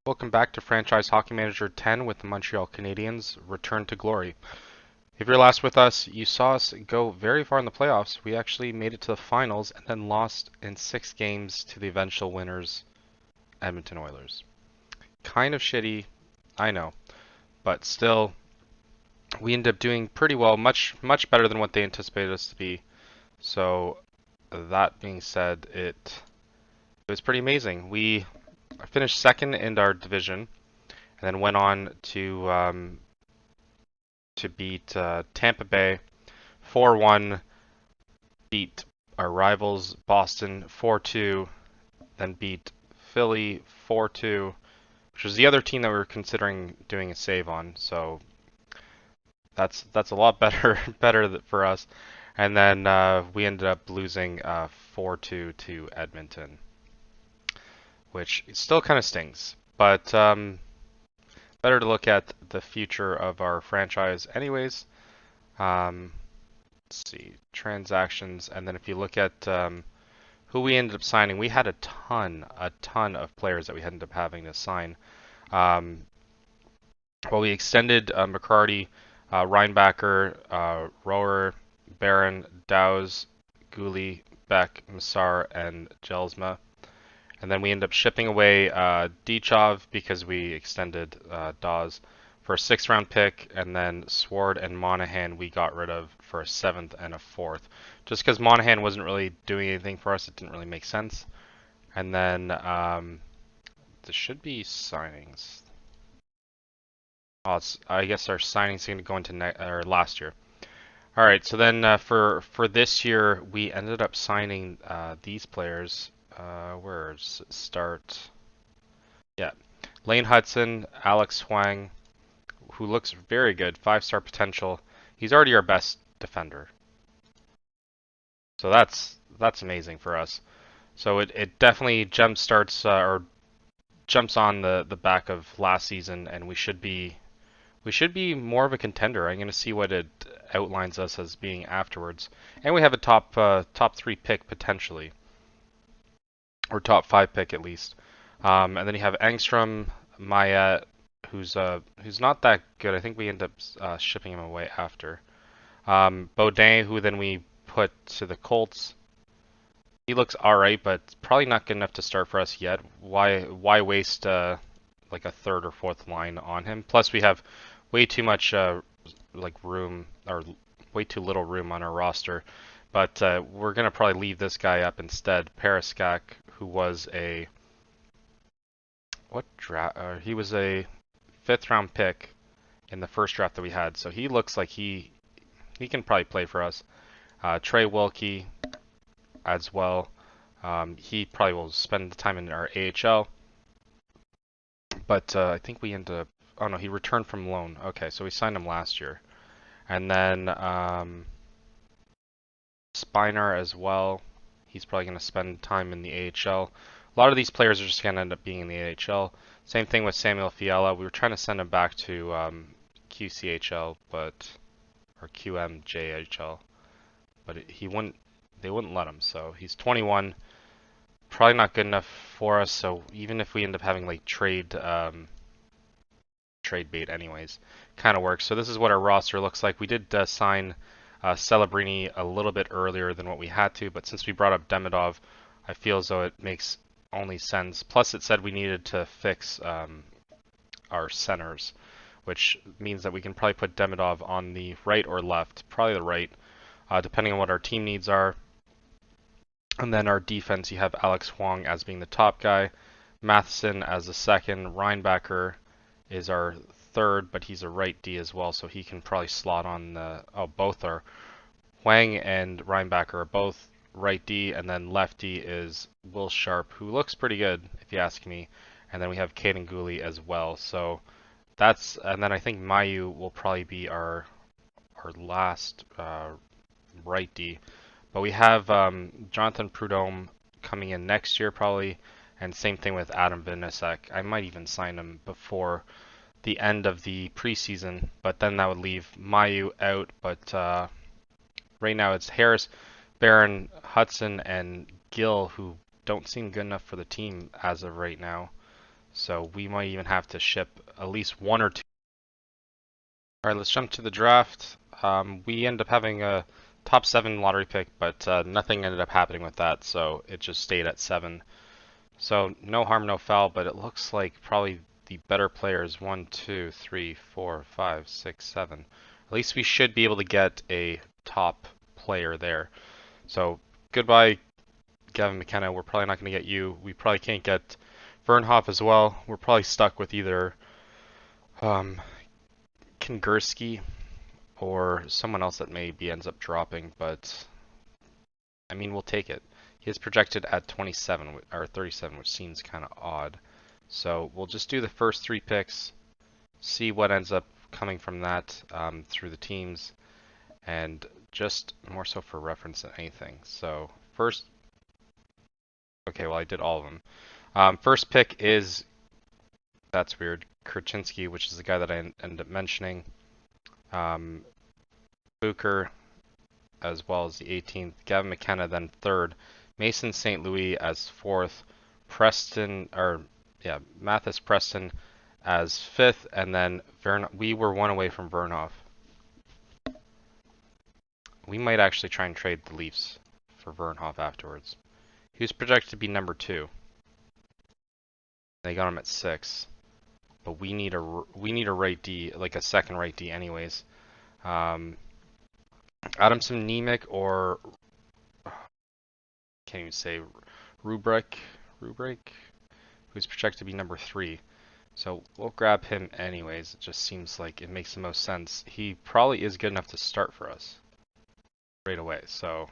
Welcome back to Franchise Hockey Manager 10 with the Montreal Canadiens Return to Glory. If you're last with us, you saw us go very far in the playoffs. We actually made it to the finals and then lost in 6 games to the eventual winners, Edmonton Oilers. Kind of shitty, I know, but still, we ended up doing pretty well, much better than what they anticipated us to be. So, that being said, it was pretty amazing. We finished second in our division and then went on to beat Tampa Bay 4-1, beat our rivals Boston 4-2, then beat Philly 4-2, which was the other team that we were considering doing a save on. So that's a lot better for us. And then we ended up losing 4-2 to Edmonton, which still kind of stings. But better to look at the future of our franchise anyways. Um, let's see, transactions, and then if you look at who we ended up signing, we had a ton of players that we ended up having to sign. Um, well, we extended McCarty, Reinbacher, Rower, Barron, Dowes, Goalie, Beck, Massar, and Jelsma. And then we ended up shipping away Dichov because we extended Dawes for a 6th round pick, and then Sword and Monahan we got rid of for a 7th and a 4th. Just because Monahan wasn't really doing anything for us, it didn't really make sense. And then there should be signings. Oh, I guess our signings are going to go into or last year. All right, so then for this year, we ended up signing these players. Where's it start? Yeah, Lane Hudson, Alex Huang, who looks very good, 5-star potential. He's already our best defender, so that's amazing for us. So it definitely jump starts or jumps on the back of last season, and we should be more of a contender. I'm going to see what it outlines us as being afterwards, and we have a top 3 pick potentially, or top 5 pick at least. And then you have Angstrom, Maya, who's not that good. I think we end up shipping him away after. Baudin, who then we put to the Colts. He looks alright, but probably not good enough to start for us yet. Why waste like a 3rd or 4th line on him? Plus we have way too much like room, or way too little room on our roster. But we're gonna probably leave this guy up instead. Periskak, who was a what draft? He was a 5th round pick in the first draft that we had, so he looks like he can probably play for us. Trey Wilkie as well. He probably will spend the time in our AHL, but I think we ended up. Oh no, he returned from loan. Okay, so we signed him last year, and then Spinar as well. He's probably going to spend time in the AHL. A lot of these players are just going to end up being in the AHL. Same thing with Samuel Fiala. We were trying to send him back to QCHL, or QMJHL, but he wouldn't. They wouldn't let him. So he's 21, probably not good enough for us. So even if we end up having like trade bait, anyways, kind of works. So this is what our roster looks like. We did sign Celebrini a little bit earlier than what we had to, but since we brought up Demidov, I feel as though it makes only sense. Plus, it said we needed to fix our centers, which means that we can probably put Demidov on the right or left, probably the right, depending on what our team needs are. And then our defense, you have Alex Huang as being the top guy, Matheson as the second, Reinbacher is our third, but he's a right D as well, so he can probably slot on the. Oh, both are. Huang and Reinbacher are both right D, and then left D is Will Sharp, who looks pretty good, if you ask me. And then we have Caden Gooley as well. So that's, and then I think Mayu will probably be our last right D. But we have Jonathan Prudhomme coming in next year probably, and same thing with Adam Vinasek. I might even sign him before the end of the preseason, but then that would leave Mayu out. But right now it's Harris, Barron, Hudson, and Gill, who don't seem good enough for the team as of right now. So we might even have to ship at least one or two. Alright, let's jump to the draft. We ended up having a top 7 lottery pick, but nothing ended up happening with that, so it just stayed at 7. So no harm, no foul, but it looks like probably the better players 1, 2, 3, 4, 5, 6, 7. At least we should be able to get a top player there. So goodbye, Gavin McKenna. We're probably not going to get you. We probably can't get Vernhoff as well. We're probably stuck with either Kingursky or someone else that maybe ends up dropping, but I mean, we'll take it. He is projected at 27 or 37, which seems kind of odd. So we'll just do the first 3 picks, see what ends up coming from that through the teams, and just more so for reference than anything. So first, okay, well I did all of them. First pick is, that's weird, Kurchinski, which is the guy that I ended up mentioning. Bucher, as well as the 18th. Gavin McKenna then 3rd. Mason St. Louis as 4th. Mathis Preston as 5th, and then we were 1 away from Vernhoff. We might actually try and trade the Leafs for Vernhoff afterwards. He was projected to be number 2. They got him at 6, but we need a right D, like a second right D, anyways. Adamson Nemec or can't even say Rubric, who's projected to be number 3. So we'll grab him anyways. It just seems like it makes the most sense. He probably is good enough to start for us right away. So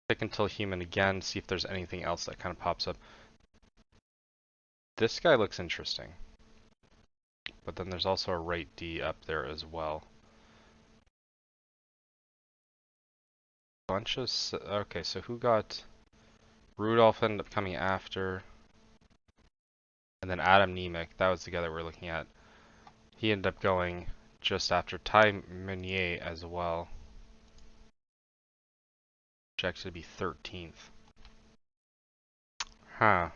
pick until human again, see if there's anything else that kind of pops up. This guy looks interesting. But then there's also a right D up there as well. Okay, so who got Rudolph ended up coming after, and then Adam Nemec, that was the guy that we're looking at. He ended up going just after Ty Meunier as well. Projected to be 13th. Huh.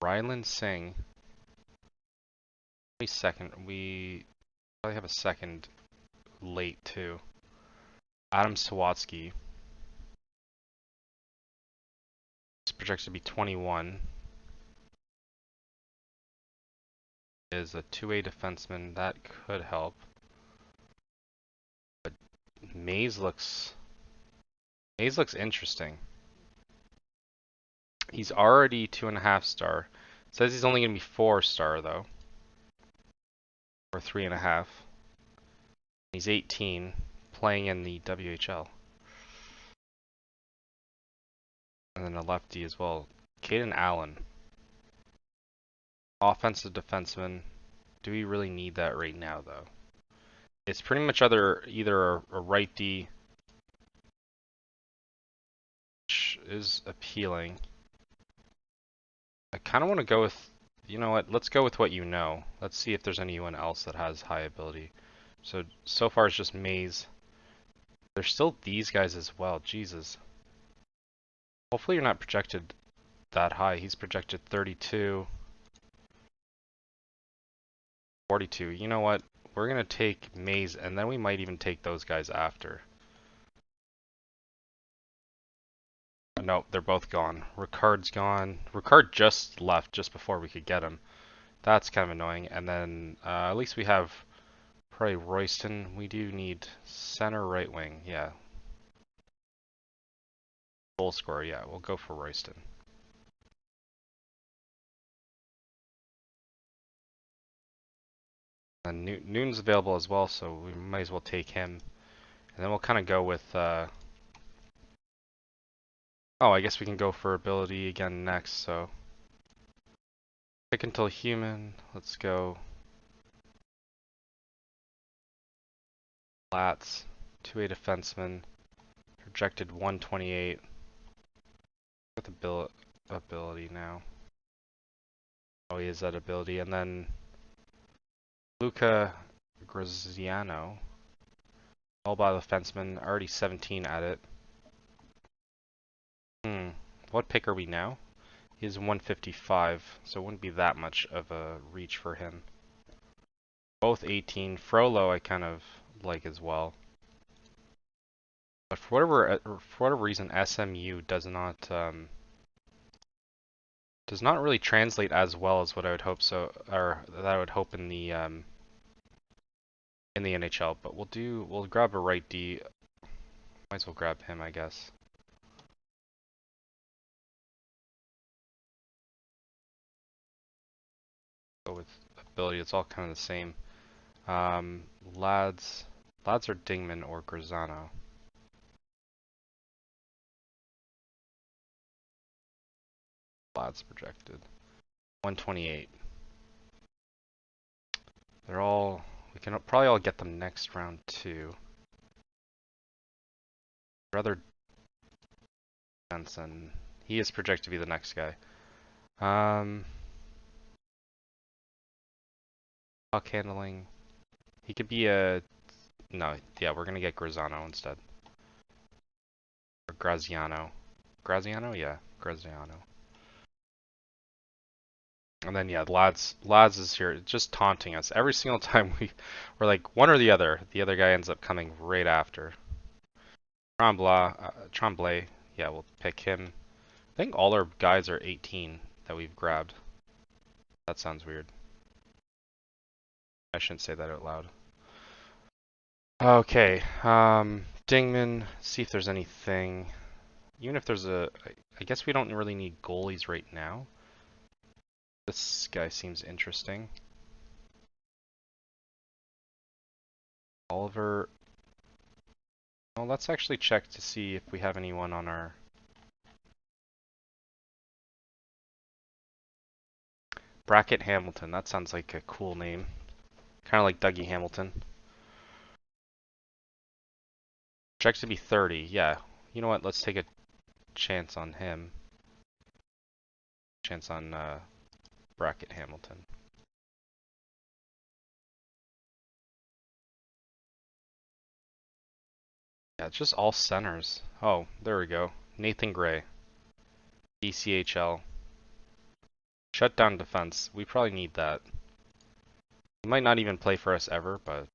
Ryland Singh. We probably have a second late too. Adam Sawatsky. He's projected to be 21. Is a 2A defenseman. That could help. But Mays looks interesting. He's already 2.5 star. Says he's only gonna be 4 star though. Or 3.5. He's 18, playing in the WHL. And then a lefty as well. Caden Allen. Offensive defenseman. Do we really need that right now though? It's pretty much either a right D, which is appealing. I kind of want to go with, you know what, let's go with what you know. Let's see if there's anyone else that has high ability. So far it's just Mays. There's still these guys as well, Jesus. Hopefully you're not projected that high. He's projected 32. 42. You know what? We're going to take Mays, and then we might even take those guys after. No, they're both gone. Ricard's gone. Ricard just left just before we could get him. That's kind of annoying. And then at least we have probably Royston. We do need center right wing. Yeah. Goal scorer. Yeah, we'll go for Royston. And Noon's available as well, so we might as well take him. And then we'll kind of go with... oh, I guess we can go for ability again next, so... Pick until human. Let's go. Lats. 2A defenseman. Projected 128. With ability now. Oh, he has that ability. And then... Luca Graziano. All by the defenseman. Already 17 at it. What pick are we now? He is 155, so it wouldn't be that much of a reach for him. Both 18. Frollo I kind of like as well. But for whatever reason, SMU does not really translate as well as what I would hope so, or that I would hope in the NHL. But we'll grab a right D. Might as well grab him, I guess. Go with ability. It's all kind of the same. Lads are Dingman or Grisano. Lads projected 128. They're all. We can probably all get them next round too. Brother Benson. He is projected to be the next guy. Puck handling. He could be a. No, yeah, we're gonna get Grisano instead. Or Graziano. Graziano? Yeah, Graziano. And then yeah, Lads is here just taunting us. Every single time we're like one or the other guy ends up coming right after. Tremblay, yeah, we'll pick him. I think all our guys are 18 that we've grabbed. That sounds weird. I shouldn't say that out loud. Okay, Dingman, see if there's anything. Even if there's I guess we don't really need goalies right now. This guy seems interesting. Oliver. Well, let's actually check to see if we have anyone on our. Brackett Hamilton. That sounds like a cool name. Kind of like Dougie Hamilton. Projected to be 30. Yeah. You know what? Let's take a chance on him. Chance on Brackett Hamilton. Yeah, it's just all centers. Oh, there we go. Nathan Gray. DCHL. Shutdown defense. We probably need that. He might not even play for us ever, but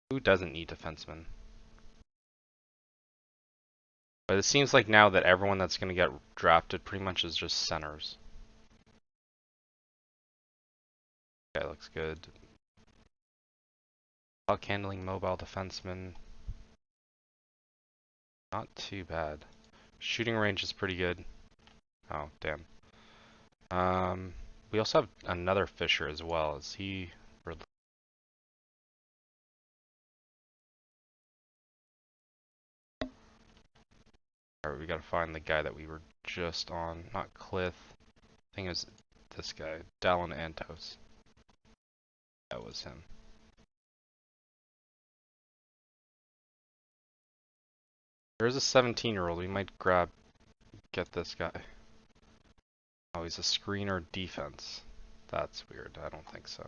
who doesn't need defensemen? But it seems like now that everyone that's going to get drafted pretty much is just centers. Okay, looks good. Puck handling, mobile defenseman. Not too bad. Shooting range is pretty good. Oh, damn. We also have another Fisher as well. Is he... Alright, we gotta find the guy that we were just on. Not Cliff. I think it was this guy. Dallin Antos. That was him. There's a 17-year-old. We might get this guy. Oh, he's a screener defense. That's weird. I don't think so.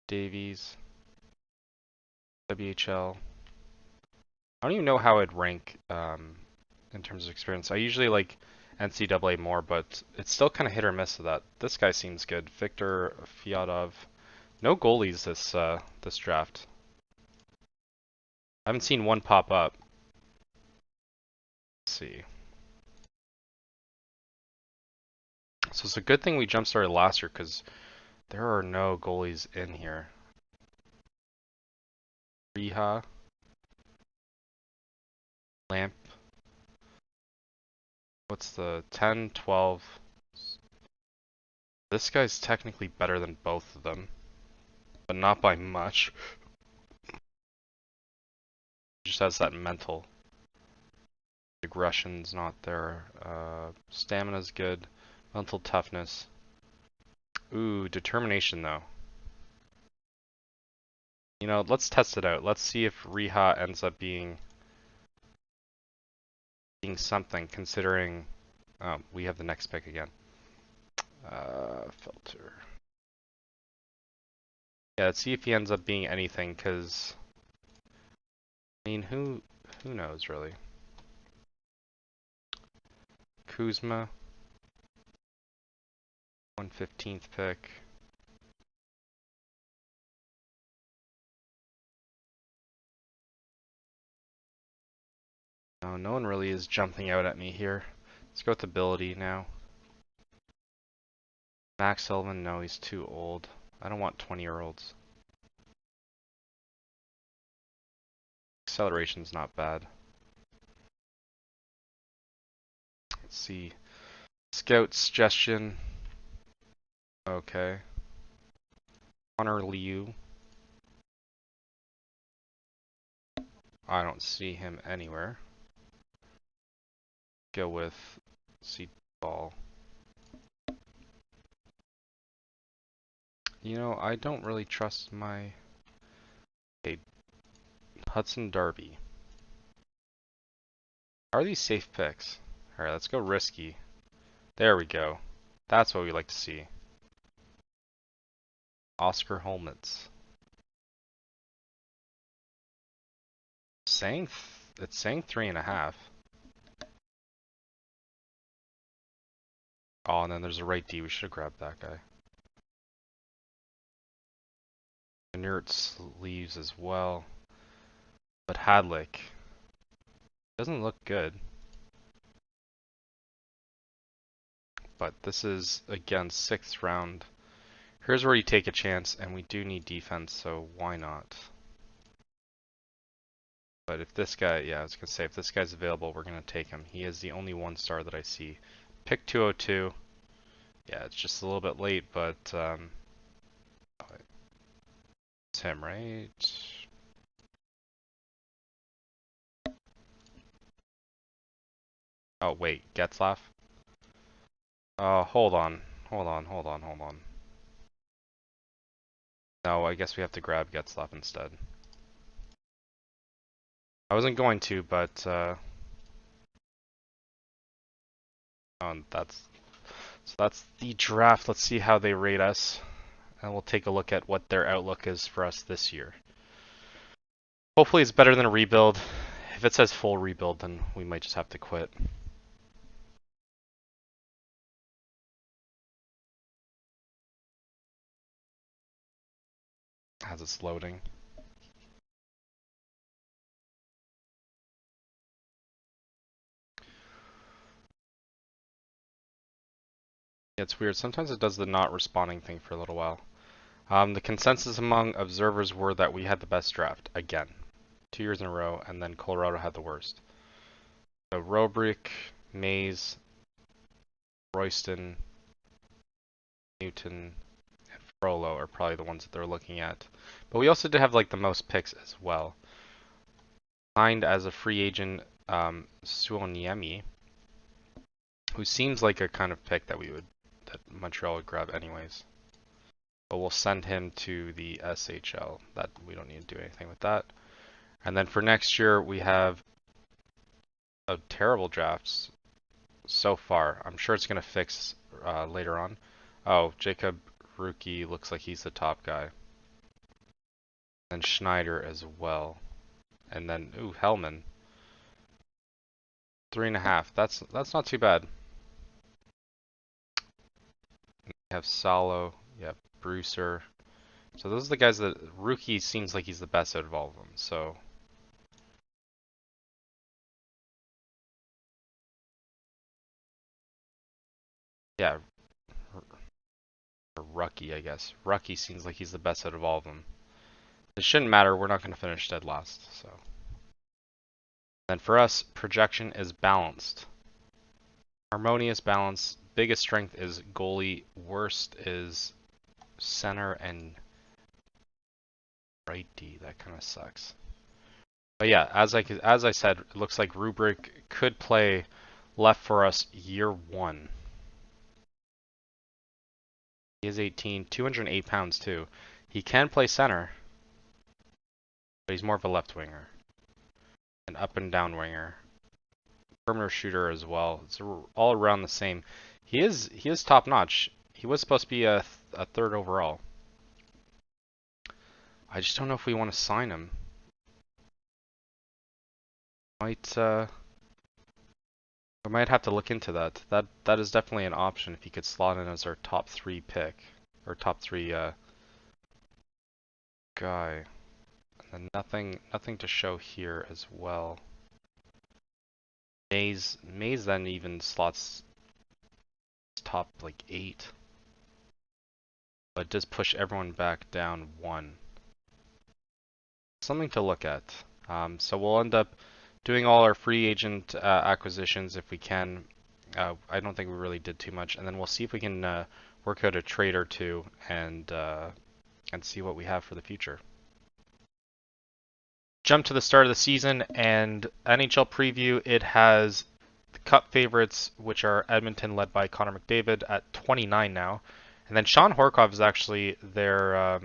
Davies. WHL. I don't even know how I'd rank in terms of experience. I usually like NCAA more, but it's still kind of hit or miss with that. This guy seems good. Victor Fyodov. No goalies this draft. I haven't seen one pop up. Let's see. So it's a good thing we jump started last year because there are no goalies in here. Riha. Lamp. What's the 10, 12? This guy's technically better than both of them, but not by much. He just has that mental. Aggression's not there. Stamina's good. Mental toughness. Ooh, determination though. You know, let's test it out. Let's see if Riha ends up being something, considering we have the next pick again. Filter. Yeah, let's see if he ends up being anything, because I mean, who knows really? Kuzma, 115th pick. No, no one really is jumping out at me here. Let's go with ability now. Max Sullivan, no, he's too old. I don't want 20-year-olds. Acceleration's not bad. Let's see. Scout suggestion. Okay. Connor Liu. I don't see him anywhere. Go with C ball. You know, I don't really trust my Hudson Darby. Are these safe picks? Alright, let's go risky. There we go. That's what we like to see. Oscar Holmans. It's saying 3.5. Oh, and then there's a right D. We should have grabbed that guy. Inert's leaves as well. But Hadlick doesn't look good. But this is, again, 6th round. Here's where you take a chance, and we do need defense, so why not? But if this guy, yeah, I was going to say, if this guy's available, we're going to take him. He is the only 1-star that I see. Pick 202. Yeah, it's just a little bit late, but it's him, right? Oh, wait, Getzlaff? Hold on. No, I guess we have to grab Getzlaff instead. I wasn't going to, but that's the draft. Let's see how they rate us, and we'll take a look at what their outlook is for us this year. Hopefully it's better than a rebuild. If it says full rebuild, then we might just have to quit. As it's loading. It's weird. Sometimes it does the not responding thing for a little while. The consensus among observers were that we had the best draft, again. 2 years in a row, and then Colorado had the worst. So Robrick, Mays, Royston, Newton, and Frollo are probably the ones that they're looking at. But we also did have like the most picks as well. Signed as a free agent, Suoniemi, who seems like a kind of pick that Montreal would grab anyways. But we'll send him to the SHL. That we don't need to do anything with that. And then for next year, we have terrible drafts so far. I'm sure it's going to fix later on. Oh, Jacob Ruki looks like he's the top guy. And Schneider as well. And then, ooh, Hellman. 3.5. That's not too bad. We have Salo. Yeah, Brewster. So those are the guys that Rookie seems like he's the best out of all of them. So yeah, or Rucky, I guess. Rucky seems like he's the best out of all of them. It shouldn't matter. We're not going to finish dead last. So then for us, projection is balanced. Harmonious balance. Biggest strength is goalie. Worst is center and right D. That kind of sucks. But yeah, as I said, it looks like Rubric could play left for us year 1. He is 18, 208 pounds too. He can play center, but he's more of a left winger. An up and down winger. Perimeter shooter as well. It's all around the same. He is top notch. He was supposed to be a 3rd overall. I just don't know if we want to sign him. Might we might have to look into that. That is definitely an option if he could slot in as our top 3 pick or top 3 guy. And nothing to show here as well. Maze then even slots top like 8. But it does push everyone back down 1. Something to look at. So we'll end up doing all our free agent acquisitions if we can. I don't think we really did too much, and then we'll see if we can work out a trade or two and see what we have for the future. Jump to the start of the season and NHL preview. It has the Cup favorites, which are Edmonton, led by Connor McDavid at 29 now, and then Sean Horkov is actually their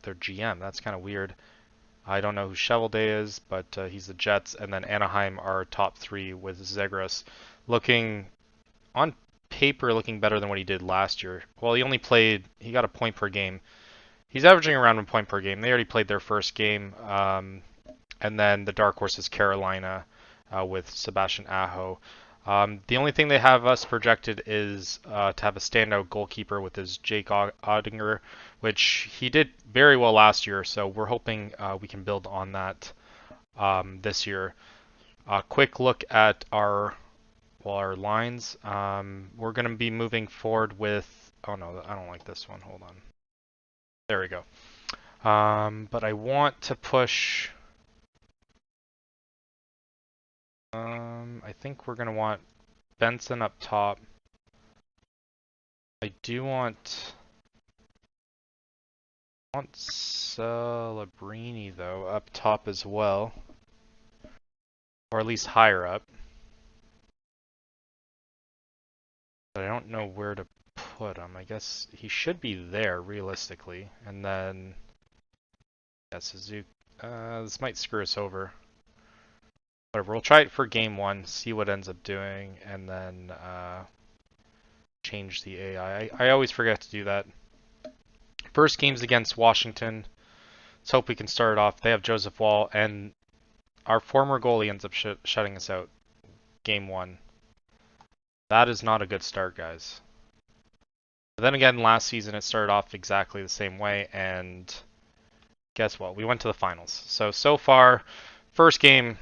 GM. That's kind of weird. I don't know who Shovelday is, but he's the Jets, and then Anaheim are top 3 with Zegras looking, on paper, looking better than what he did last year. Well, he got a point per game. He's averaging around 1 point per game. They already played their first game, and then the dark horse is Carolina with Sebastian Aho. The only thing they have us projected is to have a standout goalkeeper with his Jake Ottinger, which he did very well last year, so we're hoping we can build on that this year. Quick look at our lines. We're going to be moving forward with... Oh no, I don't like this one. Hold on. There we go. But I want to push... I think we're going to want Benson up top. I do want Celebrini though up top as well, or at least higher up. But I don't know where to put him. I guess he should be there realistically, and then yeah, Suzuki. This might screw us over. Whatever, we'll try it for game 1, see what ends up doing, and then change the AI. I always forget to do that. First game's against Washington. Let's hope we can start it off. They have Joseph Wall, and our former goalie ends up shutting us out. Game 1. That is not a good start, guys. But then again, last season it started off exactly the same way, and guess what? We went to the finals. So far, first game,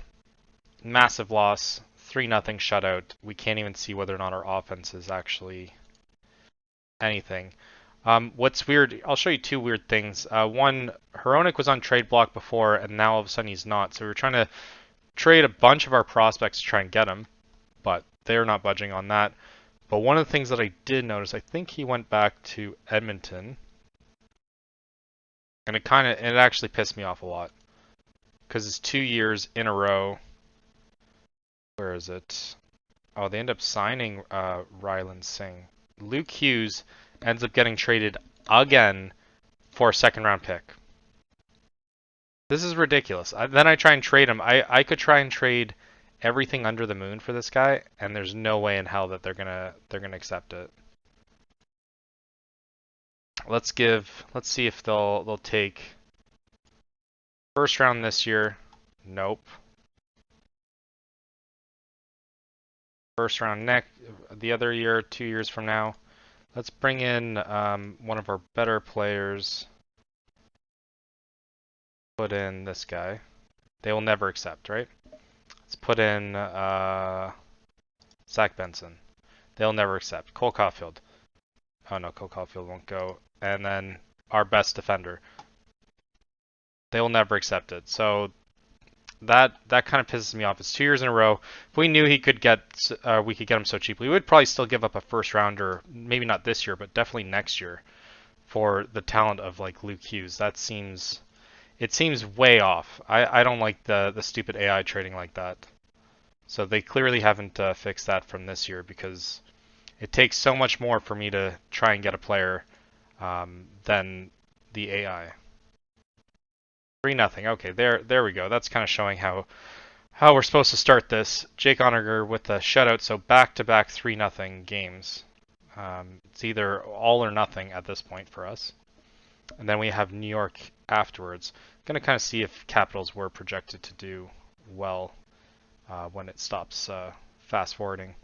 massive loss, 3-0 shutout. We can't even see whether or not our offense is actually anything. What's weird, I'll show you 2 weird things. One, Hronek was on trade block before, and now all of a sudden he's not. So we were trying to trade a bunch of our prospects to try and get him, but they're not budging on that. But one of the things that I did notice, I think he went back to Edmonton, and it actually pissed me off a lot, because it's 2 years in a row. Where is it? Oh, they end up signing Ryland Singh. Luke Hughes ends up getting traded again for a 2nd-round pick. This is ridiculous. Then I try and trade him. I could try and trade everything under the moon for this guy, and there's no way in hell that they're gonna accept it. Let's see if they'll take 1st round this year. Nope. 1st round the other year, 2 years from now. Let's bring in one of our better players. Put in this guy. They will never accept, right? Let's put in Zach Benson. They'll never accept. Cole Caulfield. Oh no, Cole Caulfield won't go. And then our best defender. They will never accept it. So that kind of pisses me off. It's 2 years in a row. If we knew we could get him so cheaply, we would probably still give up a 1st rounder, maybe not this year, but definitely next year, for the talent of like Luke Hughes. It seems way off. I don't like the stupid AI trading like that. So they clearly haven't fixed that from this year, because it takes so much more for me to try and get a player than the AI. 3-0. Okay, there we go. That's kind of showing how we're supposed to start this. Jake Onager with a shutout, so back-to-back 3-0 games. It's either all or nothing at this point for us. And then we have New York afterwards. Going to kind of see if Capitals were projected to do well when it stops fast forwarding.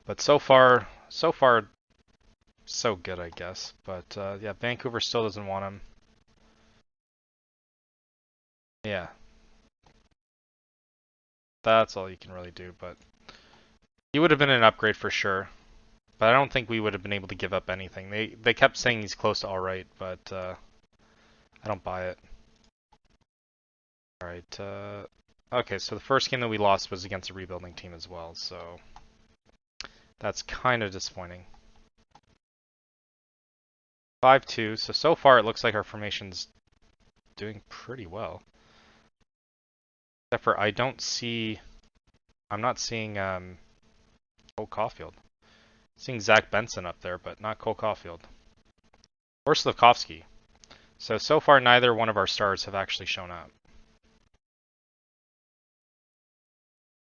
But so far, so good, I guess. But yeah, Vancouver still doesn't want him. Yeah, that's all you can really do. But he would have been an upgrade for sure. But I don't think we would have been able to give up anything. They kept saying he's close to all right, but I don't buy it. All right. Okay, so the first game that we lost was against a rebuilding team as well, so that's kind of disappointing. 5-2. So far it looks like our formation's doing pretty well. Except for I'm not seeing Cole Caulfield. Seeing Zach Benson up there, but not Cole Caulfield. Or Slavkovsky. So far neither one of our stars have actually shown up.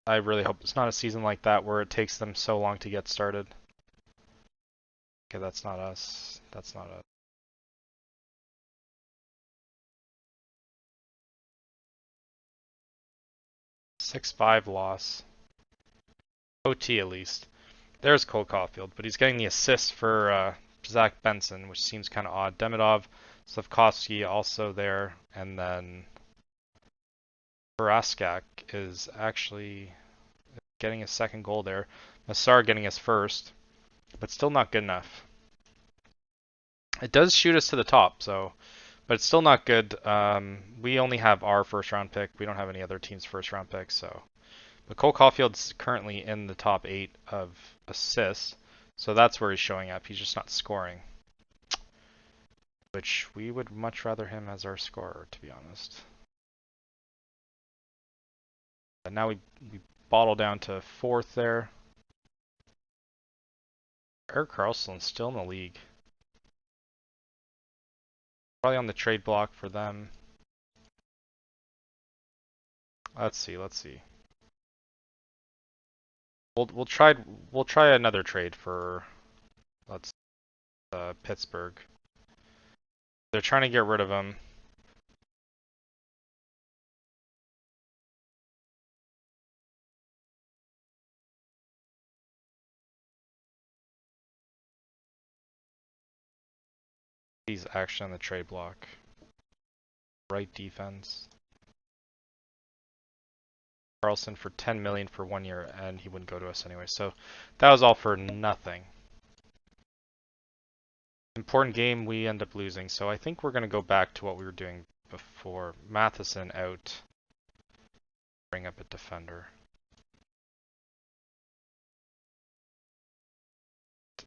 I really hope it's not a season like that where it takes them so long to get started. Okay, that's not us. That's not us. 6-5 loss. OT at least. There's Cole Caulfield, but he's getting the assist for Zach Benson, which seems kind of odd. Demidov, Slavkovsky also there, and then Baraskak is actually getting his second goal there. Massar getting his first, but still not good enough. It does shoot us to the top, so, but it's still not good. We only have our first round pick. We don't have any other team's first round pick, so. But Cole Caulfield's currently in the top 8 of assists, so that's where he's showing up. He's just not scoring, which we would much rather him as our scorer, to be honest. But now we bottle down to 4th there. Erik Karlsson's still in the league. Probably on the trade block for them. Let's see. We'll try another trade for Pittsburgh. They're trying to get rid of him. He's actually on the trade block. Right defense. Karlsson for 10 million for 1 year, and he wouldn't go to us anyway. So that was all for nothing. Important game, we end up losing. So I think we're going to go back to what we were doing before. Matheson out. Bring up a defender.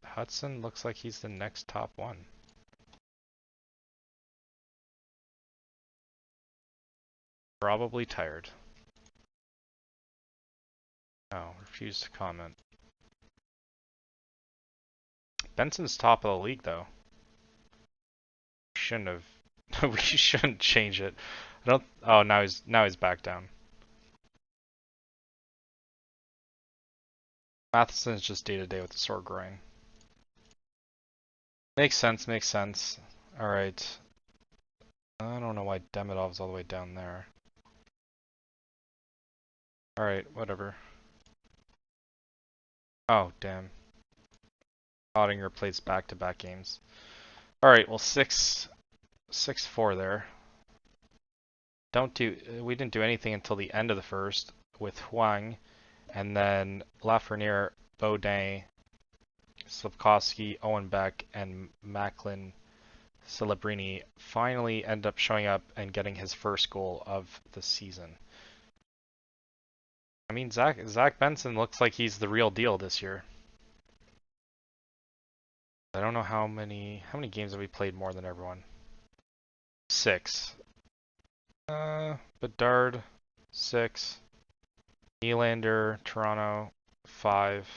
Hudson looks like he's the next top one. Probably tired. No, refuse to comment. Benson's top of the league though. Shouldn't have. We shouldn't change it. I don't. Oh, now he's back down. Matheson's just day to day with a sore groin. Makes sense. All right. I don't know why Demidov's all the way down there. All right, whatever. Oh, damn. Ottinger plays back-to-back games. All right, well 6-4 there. We didn't do anything until the end of the first with Huang, and then Lafreniere, Baudin, Slavkovsky, Owen Beck, and Macklin Celebrini finally end up showing up and getting his first goal of the season. I mean, Zach Benson looks like he's the real deal this year. I don't know how many games have we played more than everyone? 6. Bedard, 6. Nylander, Toronto, 5.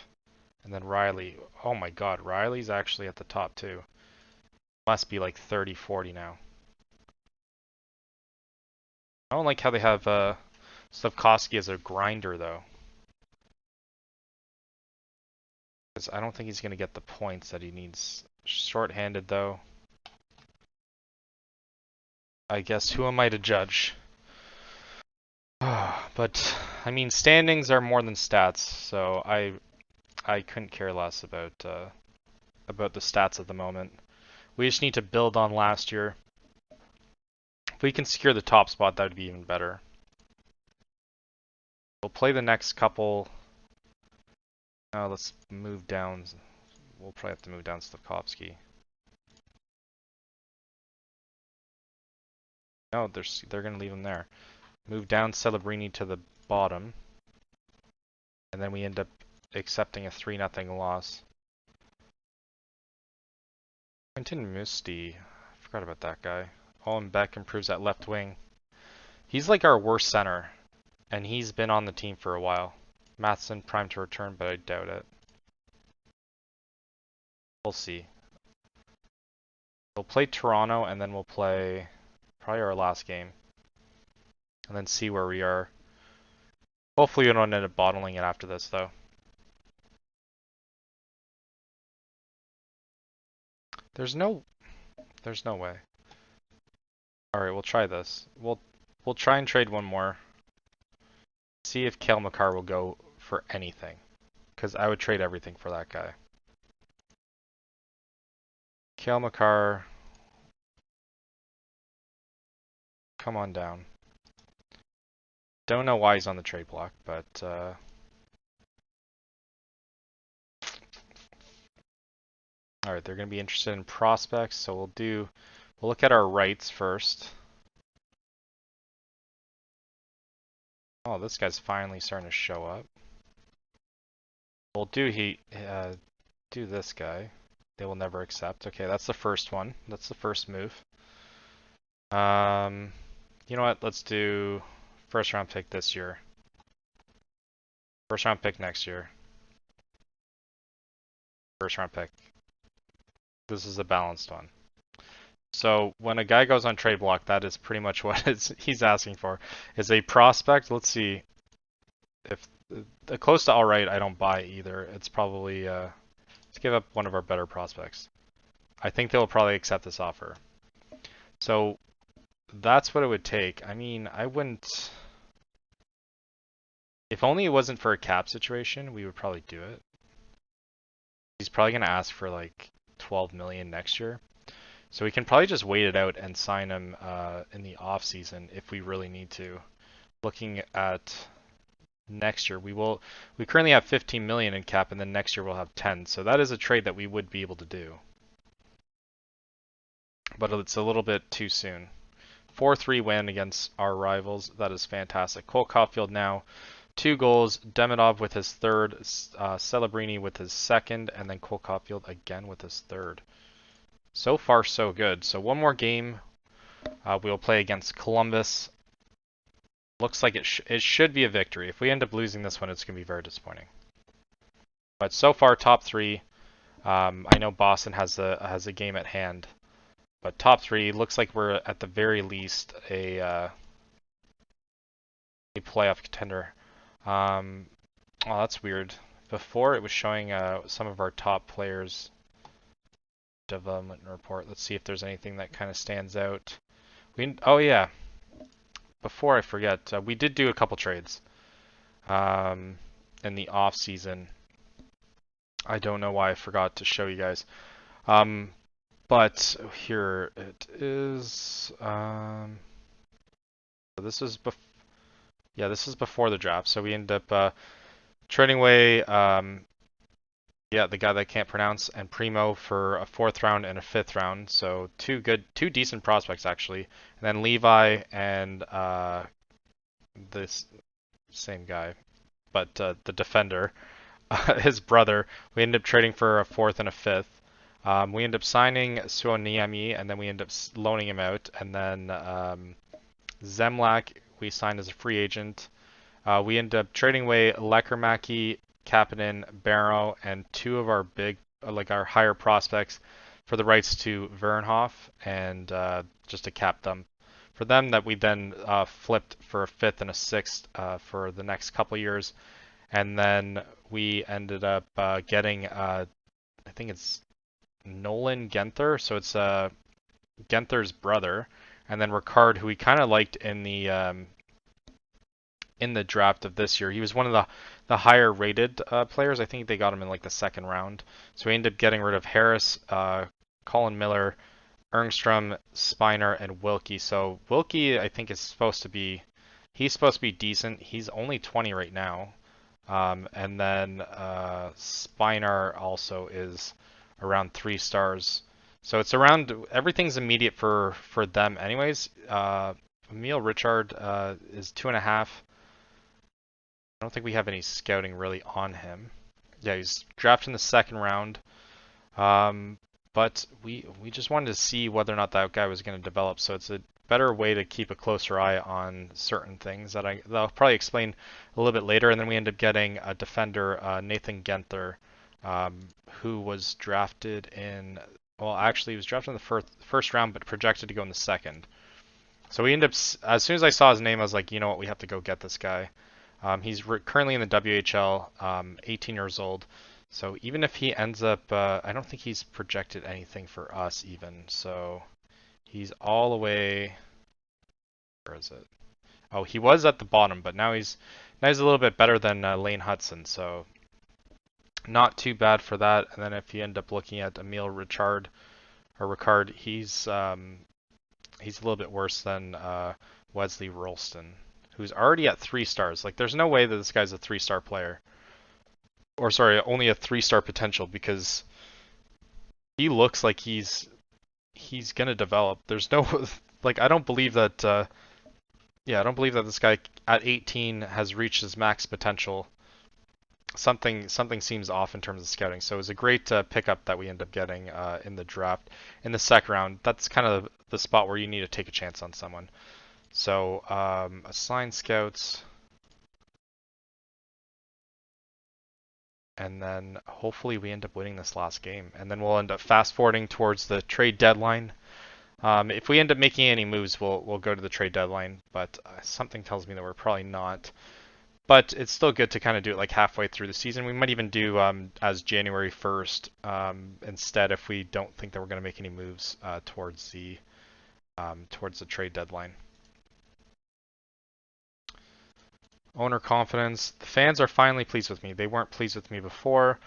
And then Riley. Oh my god, Riley's actually at the top too. Must be like 30, 40 now. I don't like how they have Slavkovsky as a grinder though. Because I don't think he's going to get the points that he needs. Short-handed though. I guess who am I to judge? But I mean, standings are more than stats, so I couldn't care less about the stats at the moment. We just need to build on last year. If we can secure the top spot, that would be even better. We'll play the next couple. Let's move down. We'll probably have to move down Slavkovsky. No, they're gonna leave him there. Move down Celebrini to the bottom, and then we end up accepting a 3-0 loss. Quentin Musti, I forgot about that guy. Owen Beck improves at left wing. He's like our worst center, and he's been on the team for a while. Matheson primed to return, but I doubt it. We'll see. We'll play Toronto, and then we'll play probably our last game, and then see where we are. Hopefully we don't end up bottling it after this, though. There's no way. All right, we'll try this. We'll try and trade one more. See if Cale Makar will go for anything, because I would trade everything for that guy. Cale Makar, come on down. Don't know why he's on the trade block, but all right, they're going to be interested in prospects, so we'll look at our rights first. Oh, this guy's finally starting to show up. We'll do this guy. They will never accept. Okay, that's the first one. That's the first move. You know what? Let's do first round pick this year. First round pick next year. First round pick. This is a balanced one. So when a guy goes on trade block, that is pretty much what he's asking for. Is a prospect. Let's see if close to all right. I don't buy either. It's probably let's give up one of our better prospects. I think they'll probably accept this offer. So that's what it would take. I mean, I wouldn't. If only it wasn't for a cap situation, we would probably do it. He's probably gonna ask for like 12 million next year. So we can probably just wait it out and sign him in the off season if we really need to. Looking at next year, we currently have 15 million in cap, and then next year we'll have 10. So that is a trade that we would be able to do, but it's a little bit too soon. 4-3 win against our rivals. That is fantastic. Cole Caulfield now 2 goals. Demidov with his third. Celebrini with his second, and then Cole Caulfield again with his third. So far, so good. So one more game. We'll play against Columbus. Looks like it should be a victory. If we end up losing this one, it's going to be very disappointing. But so far, top 3. I know Boston has a game at hand, but top 3 looks like we're at the very least a playoff contender. Oh, that's weird. Before it was showing some of our top players. Development report. Let's see if there's anything that kind of stands out. Oh yeah. Before I forget, we did do a couple trades in the off season. I don't know why I forgot to show you guys. But here it is. This is this is before the draft. So we end up trading away the guy that I can't pronounce, and Primo for a 4th round and a 5th round. So two decent prospects actually. And then Levi and this same guy, but the defender, his brother. We ended up trading for a 4th and a 5th. We ended up signing Suoniemi, and then we ended up loaning him out. And then Zemlak we signed as a free agent. We ended up trading away Lekermaki, Kapanen, Barrow, and 2 of our big, our higher prospects for the rights to Vernhoff, and just to cap them. For them, that we then flipped for a 5th and a 6th for the next couple years. And then we ended up getting, I think it's Nolan Genther, so it's Genther's brother. And then Ricard, who we kind of liked in the in the draft of this year. He was one of the higher rated players. I think they got him in like the second round. So we ended up getting rid of Harris, Colin Miller, Erngstrom, Spiner, and Wilkie. So Wilkie, I think, is supposed to be he's supposed to be decent. He's only 20 right now. And then Spiner also is around 3 stars. So it's around everything's immediate for them, anyways. Emil Richard is 2.5. I don't think we have any scouting really on him. Yeah, he's drafted in the second round. But we just wanted to see whether or not that guy was going to develop. So it's a better way to keep a closer eye on certain things that I'll probably explain a little bit later. And then we end up getting a defender, Nathan Genther, who was drafted in. Well, actually, he was drafted in the first round, but projected to go in the second. So we end up, as soon as I saw his name, I was like, you know what, we have to go get this guy. He's currently in the WHL, 18 years old. So even if he ends up, I don't think he's projected anything for us even. So he's all the way, where is it? Oh, he was at the bottom, but now he's a little bit better than Lane Hudson. So not too bad for that. And then if you end up looking at Emil Richard, he's a little bit worse than Wesley Rolston, who's already at 3 stars. Like, there's no way that this guy's a 3-star player. Or sorry, only a 3-star potential, because he looks like he's gonna develop. There's no like I don't believe that I don't believe that this guy at 18 has reached his max potential. Something seems off in terms of scouting. So it was a great pickup that we end up getting in the draft in the second round. That's kind of the spot where you need to take a chance on someone. So assign scouts, and then hopefully we end up winning this last game, and then we'll end up fast forwarding towards the trade deadline. If we end up making any moves, we'll go to the trade deadline, but something tells me that we're probably not. But it's still good to kind of do it like halfway through the season. We might even do as January 1st instead if we don't think that we're going to make any moves towards the trade deadline. Owner confidence. The fans are finally pleased with me. They weren't pleased with me before,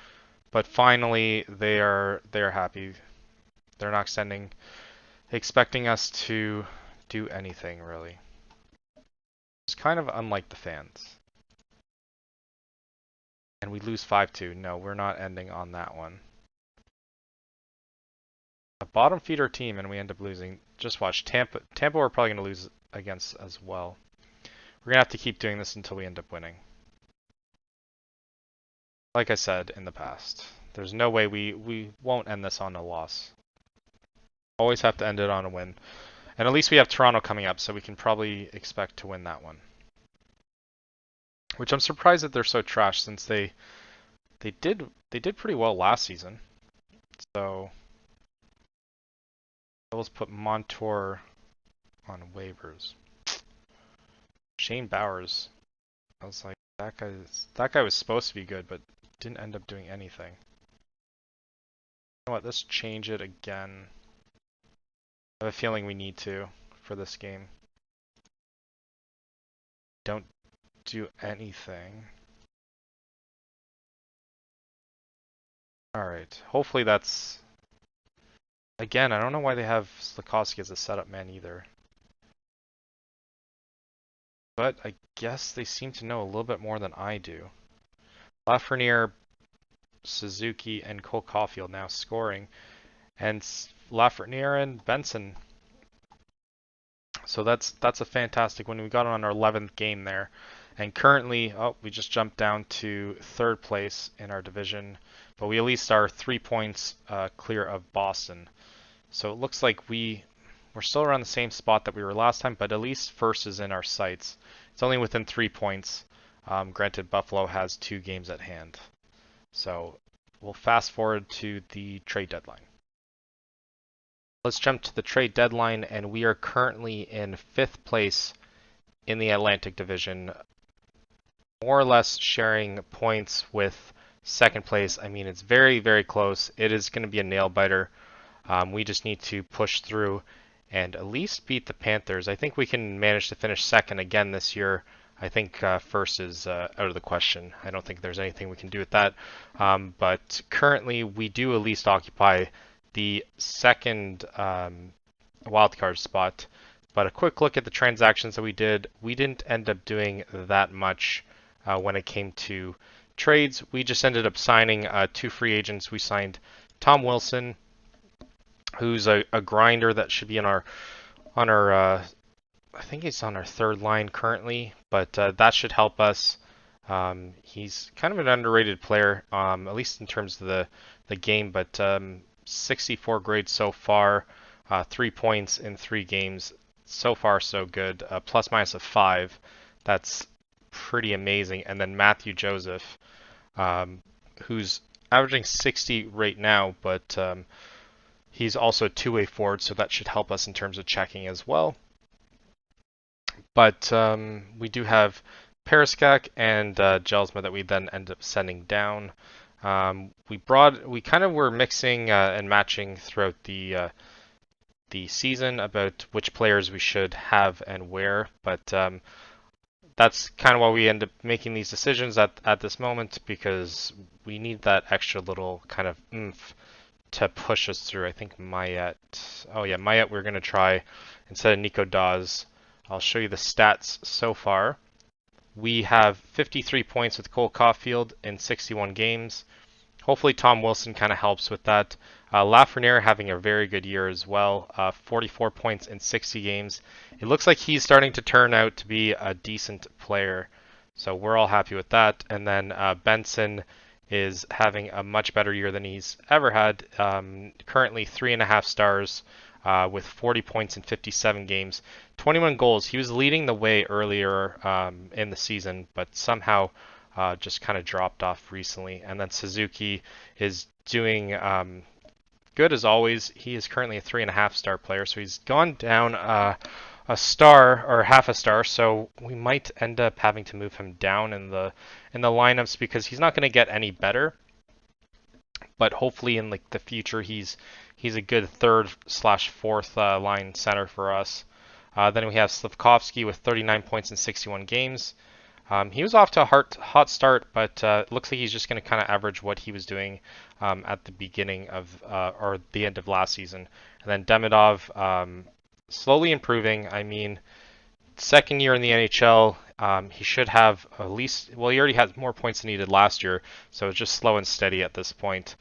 but finally they are happy. They're not expecting us to do anything really. It's kind of unlike the fans. And we lose 5-2. No, we're not ending on that one. A bottom feeder team and we end up losing. Just watch. Tampa we're probably going to lose against as well. We're going to have to keep doing this until we end up winning. Like I said in the past, there's no way we won't end this on a loss. Always have to end it on a win. And at least we have Toronto coming up, so we can probably expect to win that one. Which I'm surprised that they're so trash, since they did pretty well last season. So let's put Montour on waivers. Shane Bowers. I was like, that guy was supposed to be good, but didn't end up doing anything. You know what? Let's change it again. I have a feeling we need to for this game. Don't do anything. Alright, hopefully that's... Again, I don't know why they have Slakowski as a setup man either. But I guess they seem to know a little bit more than I do. Lafreniere, Suzuki, and Cole Caulfield now scoring. And Lafreniere and Benson. So that's a fantastic win. We got on our 11th game there. And currently, we just jumped down to 3rd place in our division. But we at least are 3 points clear of Boston. So it looks like we're still around the same spot that we were last time, but at least first is in our sights. It's only within 3 points. Granted, Buffalo has 2 games at hand. So we'll fast forward to the trade deadline. Let's jump to the trade deadline, and we are currently in 5th place in the Atlantic Division, more or less sharing points with 2nd place. I mean, it's very, very close. It is going to be a nail biter. We just need to push through and at least beat the Panthers. I think we can manage to finish 2nd again this year. I think first is out of the question. I don't think there's anything we can do with that. But currently, we do at least occupy the second wildcard spot. But a quick look at the transactions that we did. We didn't end up doing that much when it came to trades. We just ended up signing 2 free agents. We signed Tom Wilson, who's a grinder that should be on our I think he's on our third line currently, but that should help us. He's kind of an underrated player, at least in terms of the game, but 64 grades so far, 3 points in 3 games. So far, so good. Plus minus of 5. That's pretty amazing. And then Matthew Joseph, who's averaging 60 right now, but he's also a two-way forward, so that should help us in terms of checking as well. But we do have Periskak and Gelsma that we then end up sending down. We kind of were mixing and matching throughout the season about which players we should have and where, but that's kind of why we end up making these decisions at this moment, because we need that extra little kind of oomph to push us through. I think Mayet. Oh yeah, Mayet we're going to try instead of Nico Dawes. I'll show you the stats so far. We have 53 points with Cole Caulfield in 61 games. Hopefully Tom Wilson kind of helps with that. Lafreniere having a very good year as well. 44 points in 60 games. It looks like he's starting to turn out to be a decent player. So we're all happy with that. And then Benson is having a much better year than he's ever had. Currently 3.5 stars with 40 points in 57 games. 21 goals. He was leading the way earlier in the season, but somehow just kind of dropped off recently. And then Suzuki is doing good as always. He is currently a 3.5 star player, so he's gone down a star or half a star. So we might end up having to move him down in the lineups because he's not going to get any better. But hopefully in like the future, he's a good third/fourth line center for us. Then we have Slavkovsky with 39 points in 61 games. He was off to a hot start, but it looks like he's just going to kind of average what he was doing at the beginning of or the end of last season. And then Demidov, slowly improving. I mean, second year in the NHL, he should have at least, well, he already has more points than he did last year, so it's just slow and steady at this point.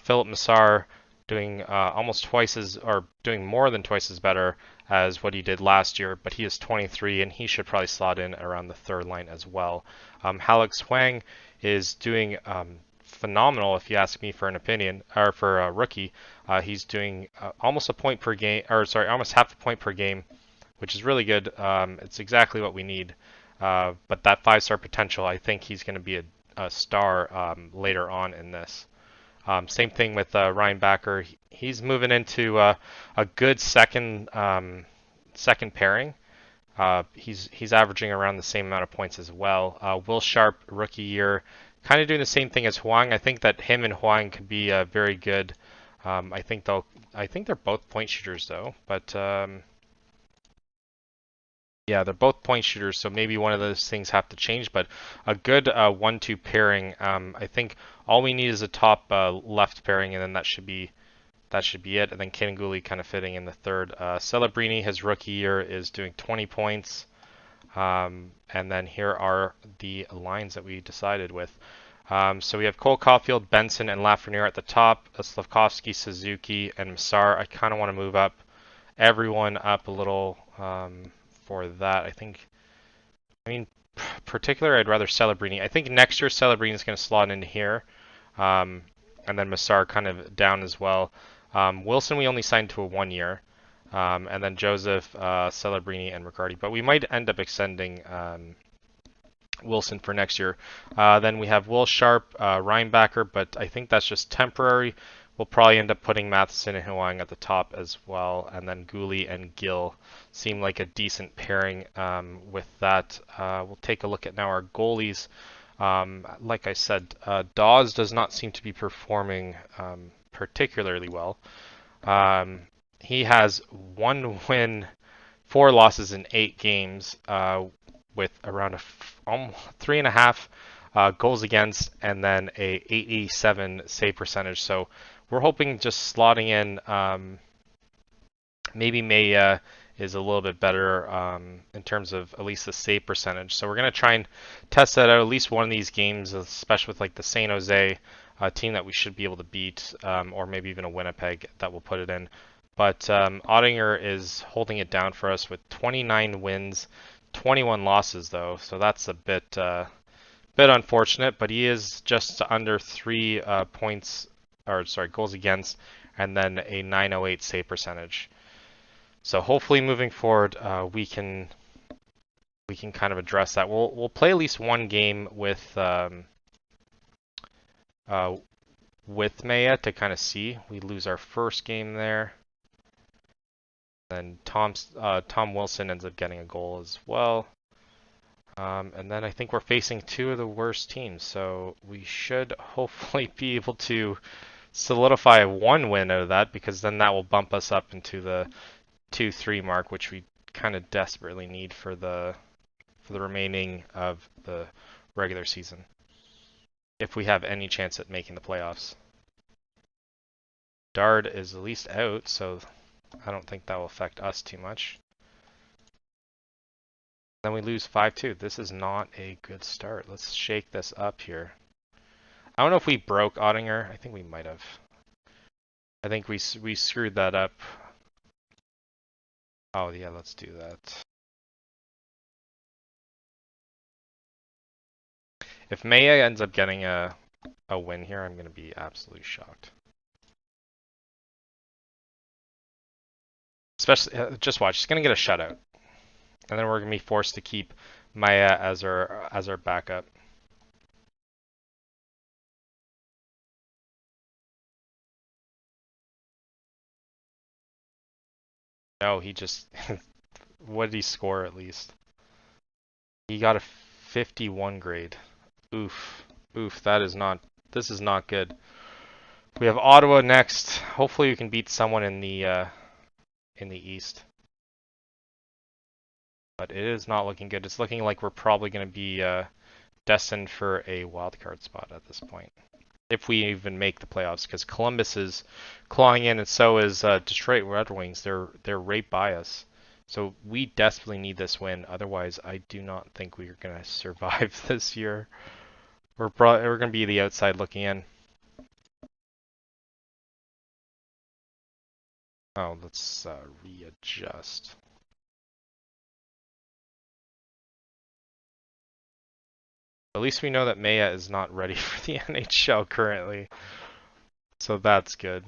Philip Massar doing almost twice as, or doing more than twice as better as what he did last year, but he is 23 and he should probably slot in around the third line as well. Alex Huang is doing phenomenal, if you ask me for an opinion, or for a rookie. He's doing almost a point per game, or sorry, almost half a point per game, which is really good. It's exactly what we need. But that 5-star potential, I think he's going to be a star later on in this. Same thing with Ryan Backer. He's moving into a good second pairing. He's averaging around the same amount of points as well. Will Sharp, rookie year, kind of doing the same thing as Huang. I think that him and Huang could be very good. I think they're both point shooters though, but yeah, they're both point shooters, so maybe one of those things have to change, but a good 1-2 pairing. I think all we need is a top left pairing, and then that should be it. And then Kananguli kind of fitting in the third. Celebrini, his rookie year, is doing 20 points. And then here are the lines that we decided with. So we have Cole Caulfield, Benson, and Lafreniere at the top. Slavkovsky, Suzuki, and Massar. I kind of want to move up everyone up a little. For that, I mean, particularly, I'd rather Celebrini. I think next year Celebrini is going to slot into here, and then Massar kind of down as well. Wilson we only signed to a 1 year, and then Joseph, Celebrini, and Riccardi. But we might end up extending Wilson for next year. Then we have Will Sharp, Ryan Backer, but I think that's just temporary. We'll probably end up putting Matheson and Huang at the top as well, and then Goalie and Gill seem like a decent pairing with that. We'll take a look at now our goalies. Like I said, Dawes does not seem to be performing particularly well. He has 1 win, 4 losses in 8 games, with around a 3.5 goals against, and then a 87 save percentage. So we're hoping just slotting in. Maybe Maya is a little bit better in terms of at least the save percentage. So we're going to try and test that out at least one of these games, especially with like the San Jose team that we should be able to beat, or maybe even a Winnipeg that will put it in. But Ottinger is holding it down for us with 29 wins, 21 losses though, so that's a bit unfortunate. But he is just under 3 points, or sorry, goals against, and then a 908 save percentage. So hopefully moving forward, we can kind of address that. We'll play at least one game with Maya to kind of see. We lose our first game there. Then Tom Wilson ends up getting a goal as well. And then I think we're facing 2 of the worst teams, so we should hopefully be able to solidify 1 win out of that, because then that will bump us up into the 2-3 mark, which we kind of desperately need for the remaining of the regular season, if we have any chance at making the playoffs. Dard is at least out, so I don't think that will affect us too much. Then we lose 5-2. This is not a good start. Let's shake this up here. I don't know if we broke Ottinger. I think we might have. I think we screwed that up. Oh yeah, let's do that. If Maya ends up getting a win here, I'm going to be absolutely shocked. Especially, just watch, he's going to get a shutout. And then we're going to be forced to keep Maya as our backup. No, he just... what did he score at least? He got a 51 grade. Oof. Oof, this is not good. We have Ottawa next. Hopefully we can beat someone in the East. But it is not looking good. It's looking like we're probably going to be destined for a wildcard spot at this point, if we even make the playoffs, because Columbus is clawing in, and so is Detroit Red Wings. They're right by us. So we desperately need this win. Otherwise, I do not think we are going to survive this year. We're going to be the outside looking in. Oh, let's readjust. At least we know that Maya is not ready for the NHL currently. So that's good.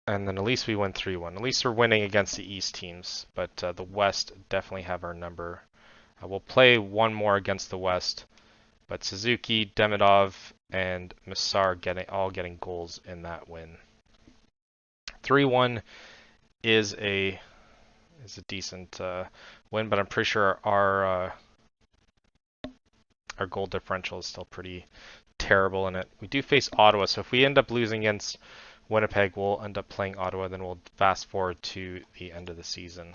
And then at least we win 3-1. At least we're winning against the East teams, but the West definitely have our number. We'll play one more against the West, but Suzuki, Demidov, and Massar all getting goals in that win. 3-1 is a decent win, but I'm pretty sure our goal differential is still pretty terrible in it. We do face Ottawa, so if we end up losing against Winnipeg, we'll end up playing Ottawa, then we'll fast forward to the end of the season.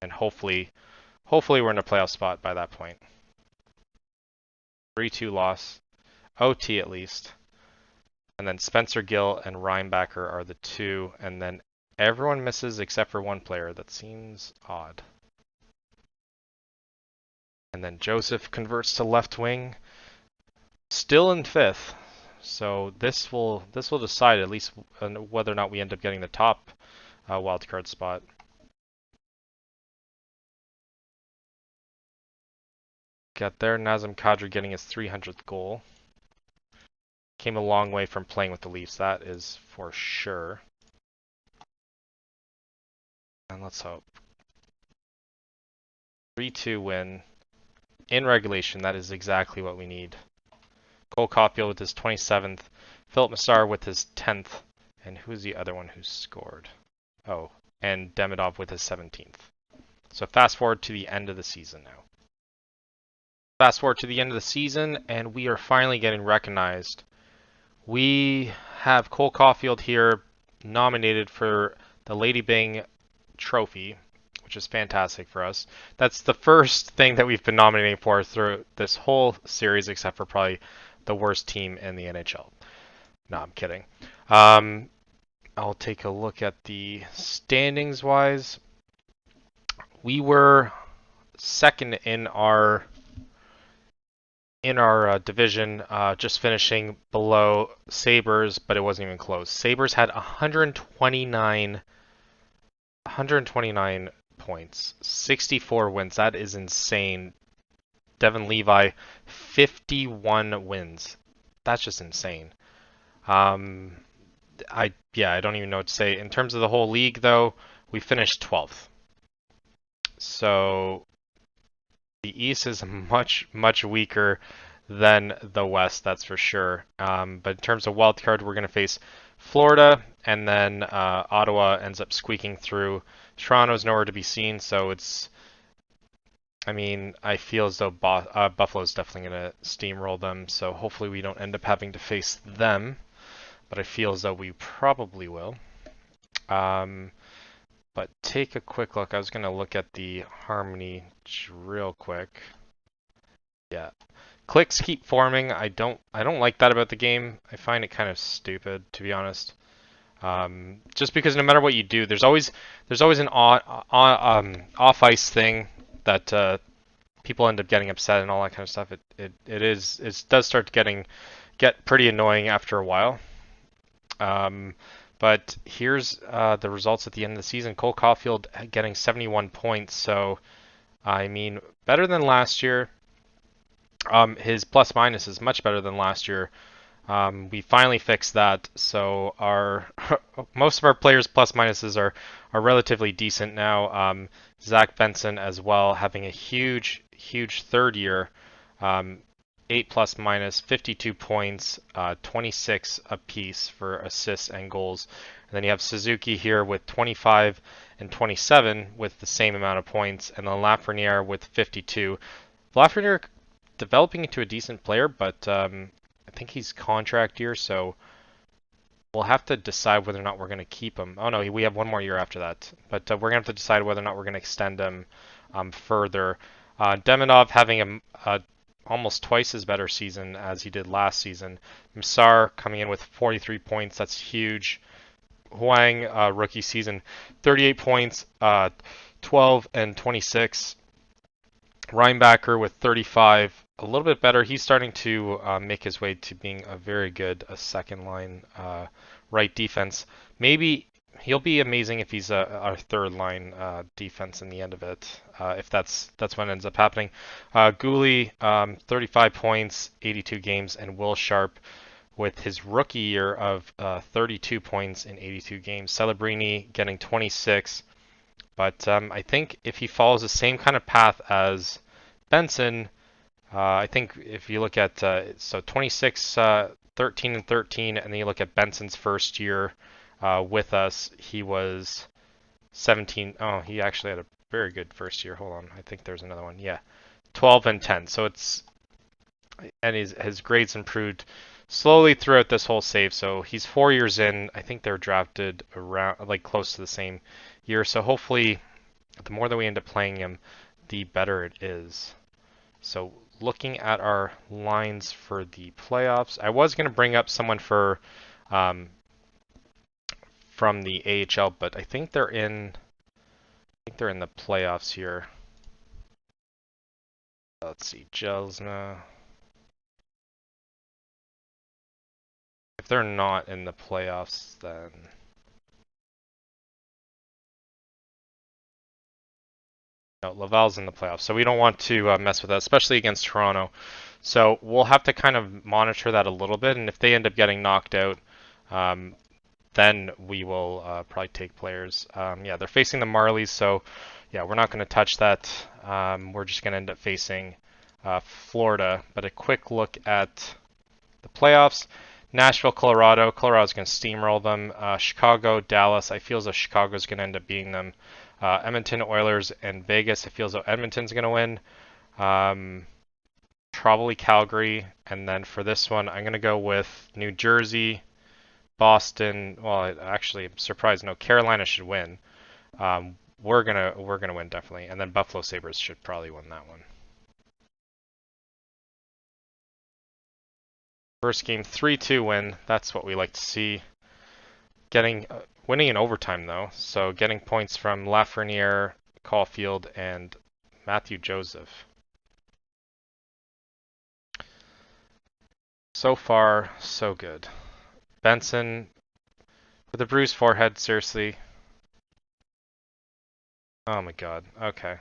And hopefully we're in a playoff spot by that point. 3-2 loss. OT at least. And then Spencer Gill and Reinbacher are the 2, and then everyone misses except for 1 player. That seems odd. And then Joseph converts to left wing. Still in 5th. So this will decide at least whether or not we end up getting the top wildcard spot. Got there, Nazem Kadri getting his 300th goal. Came a long way from playing with the Leafs, that is for sure. And let's hope. 3-2 win. In regulation, that is exactly what we need. Cole Caulfield with his 27th, Philip Massar with his 10th, and who's the other one who scored? Oh, and Demidov with his 17th. So fast forward to the end of the season now. Fast forward to the end of the season, and we are finally getting recognized. We have Cole Caulfield here nominated for the Lady Byng Trophy, which is fantastic for us. That's the first thing that we've been nominating for through this whole series, except for probably the worst team in the NHL. No, I'm kidding. Um, I'll take a look at the standings wise. We were second in our division, just finishing below Sabres, but it wasn't even close. Sabres had 129 points, 64 wins. That is insane. Devin Levi, 51 wins. That's just insane. I don't even know what to say. In terms of the whole league, though, we finished 12th. So the East is much weaker than the West, that's for sure. But in terms of wild card, we're going to face Florida, and then Ottawa ends up squeaking through. Toronto's nowhere to be seen, so I feel as though Buffalo's definitely going to steamroll them, so hopefully we don't end up having to face them, but I feel as though we probably will. But take a quick look. I was going to look at the Harmony real quick. Yeah. Clicks keep forming. I don't like that about the game. I find it kind of stupid, to be honest. Just because no matter what you do, there's always an off ice thing that people end up getting upset and all that kind of stuff. It does start get pretty annoying after a while. But here's the results at the end of the season. Cole Caulfield getting 71 points, so better than last year. His plus minus is much better than last year. We finally fixed that, so our most of our players' plus minuses are relatively decent now. Zach Benson as well, having a huge third year. 8 plus minus, 52 points, 26 apiece for assists and goals. And then you have Suzuki here with 25 and 27 with the same amount of points, and then Lafreniere with 52. Lafreniere developing into a decent player, but I think he's contract year, so we'll have to decide whether or not we're going to keep him. Oh no, we have one more year after that, but we're going to have to decide whether or not we're going to extend him further. Demidov having a almost twice as better season as he did last season. Msar coming in with 43 points, that's huge. Huang, rookie season, 38 points, 12 and 26. Reinbacher with 35, a little bit better. He's starting to make his way to being a very good second line right defense. Maybe he'll be amazing if he's our third line defense in the end of it, if that's what ends up happening. Goalie, 35 points, 82 games, and Will Sharp with his rookie year of 32 points in 82 games. Celebrini getting 26, but I think if he follows the same kind of path as Benson, I think if you look at so 26, 13 and 13, and then you look at Benson's first year with us, he was 17. Oh, he actually had a very good first year. Hold on, I think there's another one. Yeah, 12 and 10. So his grades improved slowly throughout this whole save. So he's 4 years in. I think they're drafted around close to the same year. So hopefully, the more that we end up playing him, the better it is. So looking at our lines for the playoffs, I was going to bring up someone for from the AHL, but I think they're in the playoffs here. Let's see, Jelsna. If they're not in the playoffs, then no, Laval's in the playoffs, so we don't want to mess with that, especially against Toronto. So we'll have to kind of monitor that a little bit, and if they end up getting knocked out, then we will probably take players. Yeah, they're facing the Marlies, so yeah, we're not going to touch that. We're just going to end up facing Florida. But a quick look at the playoffs. Nashville, Colorado. Colorado's going to steamroll them. Chicago, Dallas. I feel as though Chicago's going to end up beating them. Edmonton, Oilers, and Vegas. I feel as though Edmonton's going to win. Probably Calgary. And then for this one, I'm going to go with New Jersey, Boston. Well, actually, I'm surprised. No, Carolina should win. we're gonna win definitely. And then Buffalo Sabres should probably win that one. First game 3-2 win. That's what we like to see. Winning in overtime though. So getting points from Lafreniere, Caulfield, and Matthew Joseph. So far, so good. Benson with a bruised forehead, seriously. Oh my god, okay.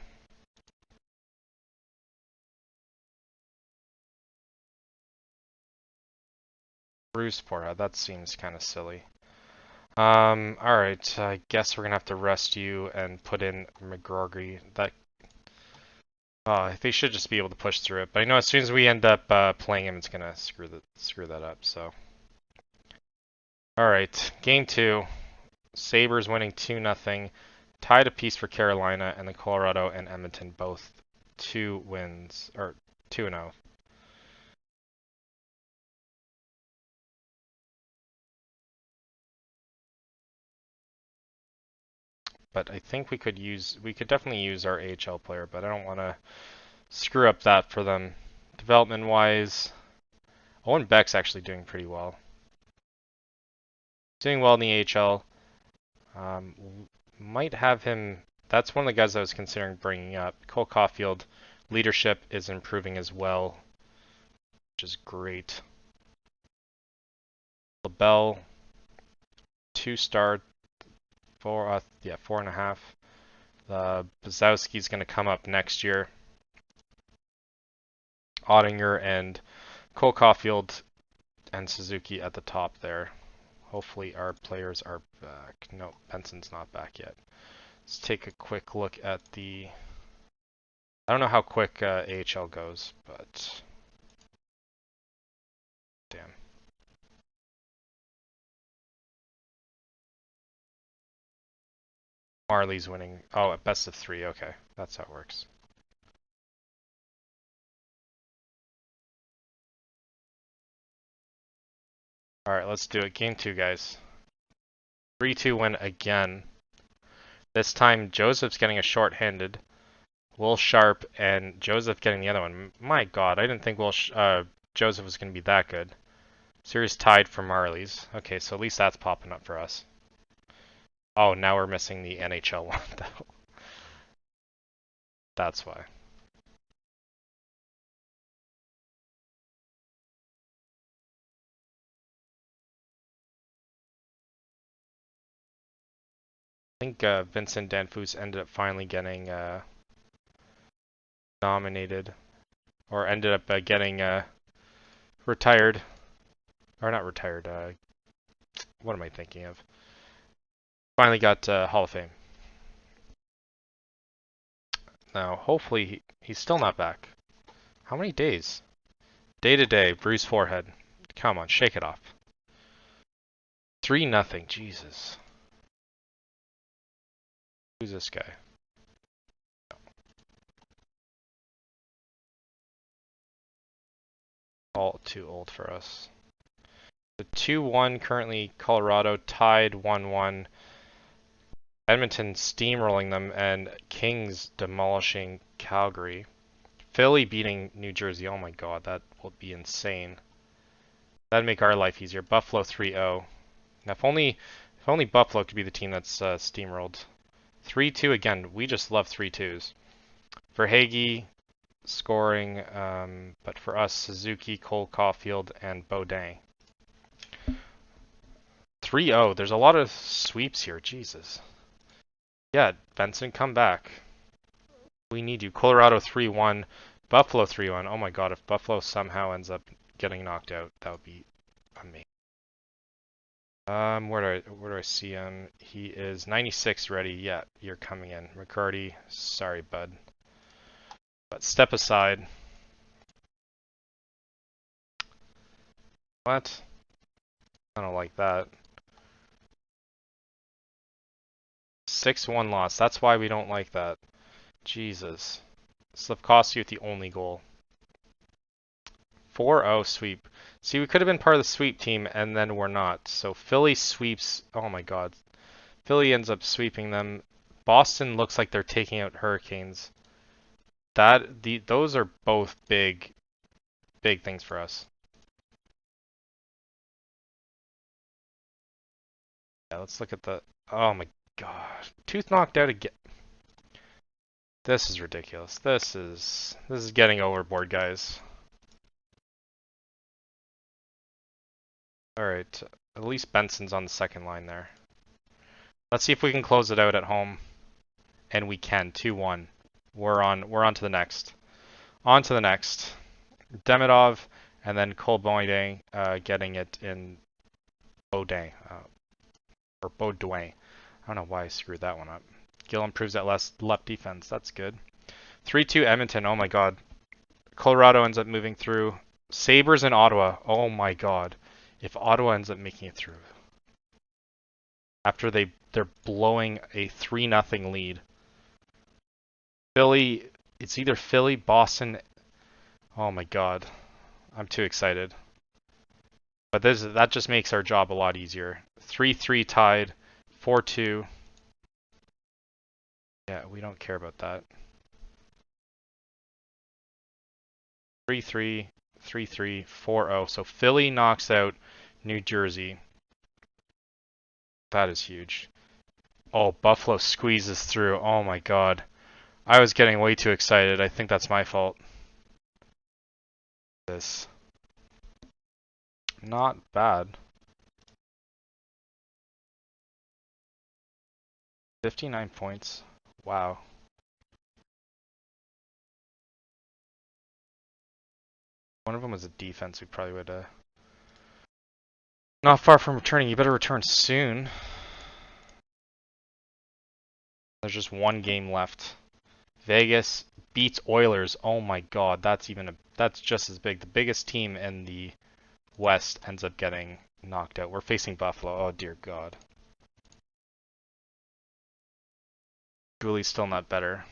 Bruised forehead, that seems kind of silly. Alright, I guess we're gonna have to rest you and put in McGrory. They should just be able to push through it. But I know as soon as we end up playing him, it's gonna screw that up, so. Alright, game 2. Sabres winning 2-0. Tied apiece for Carolina, and the Colorado and Edmonton both 2 wins, or 2-0. But I think we could definitely use our AHL player, but I don't want to screw up that for them. Development wise, Owen Beck's actually doing pretty well. Doing well in the AHL. Might have him. That's one of the guys I was considering bringing up. Cole Caulfield, leadership is improving as well, which is great. LaBelle, 2-star, 4.5. Bzowski's going to come up next year. Ottinger and Cole Caulfield and Suzuki at the top there. Hopefully our players are back. No, Benson's not back yet. Let's take a quick look at the... I don't know how quick AHL goes, but... Damn. Marley's winning. Oh, at best of 3. Okay, that's how it works. Alright, let's do it. Game 2, guys. 3-2 win again. This time, Joseph's getting a short-handed. Will Sharp and Joseph getting the other one. My god, I didn't think Joseph was going to be that good. Series tied for Marley's. Okay, so at least that's popping up for us. Oh, now we're missing the NHL one, though. That's why. I think Vincent Danfus ended up finally getting nominated, or ended up getting retired, or not retired. What am I thinking of? Finally got Hall of Fame. Now, hopefully, he's still not back. How many days? Day to day, bruised forehead. Come on, shake it off. 3-0. Jesus. Who's this guy? All too old for us. The 2-1 currently Colorado tied 1-1. Edmonton steamrolling them and Kings demolishing Calgary. Philly beating New Jersey. Oh my god, that would be insane. That'd make our life easier. Buffalo 3-0. Now if only Buffalo could be the team that's steamrolled. 3-2 again. We just love 3-2s. Verhaeghe scoring, but for us, Suzuki, Cole Caulfield, and Baudin. 3-0. There's a lot of sweeps here. Jesus. Yeah, Benson, come back. We need you. Colorado 3-1. Buffalo 3-1. Oh my god, if Buffalo somehow ends up getting knocked out, that would be amazing. Where do I see him? He is 96 ready. Yeah, you're coming in. McCarty, sorry, bud. But step aside. What? I don't like that. 6-1 loss. That's why we don't like that. Jesus. Slafkovsky with the only goal. 4-0 sweep. See, we could have been part of the sweep team, and then we're not. So Philly sweeps. Oh my god. Philly ends up sweeping them. Boston looks like they're taking out Hurricanes. Those are both big things for us. Yeah, let's look at the. Oh my god, tooth knocked out again. This is ridiculous. This is getting overboard, guys. All right, at least Benson's on the second line there. Let's see if we can close it out at home, and we can. 2-1. We're on to the next. On to the next. Demidov, and then Colboydin getting it in Baudin, or Baudouin. I don't know why I screwed that one up. Gill improves that left defense. That's good. 3-2 Edmonton. Oh my god. Colorado ends up moving through. Sabres and Ottawa. Oh my god. If Ottawa ends up making it through. After they're blowing a 3-0 lead. Philly, it's either Philly, Boston. Oh my god. I'm too excited. But that just makes our job a lot easier. 3-3 tied. 4-2. Yeah, we don't care about that. 3-3, 3-3, 4-0. So Philly knocks out New Jersey. That is huge. Oh, Buffalo squeezes through. Oh my god. I was getting way too excited. I think that's my fault. This. Not bad. 59 points. Wow. One of them was a defense. We probably would not far from returning. You better return soon. There's just one game left. Vegas beats Oilers. Oh my god, that's just as big. The biggest team in the West ends up getting knocked out. We're facing Buffalo. Oh dear god. Goalie's still not better.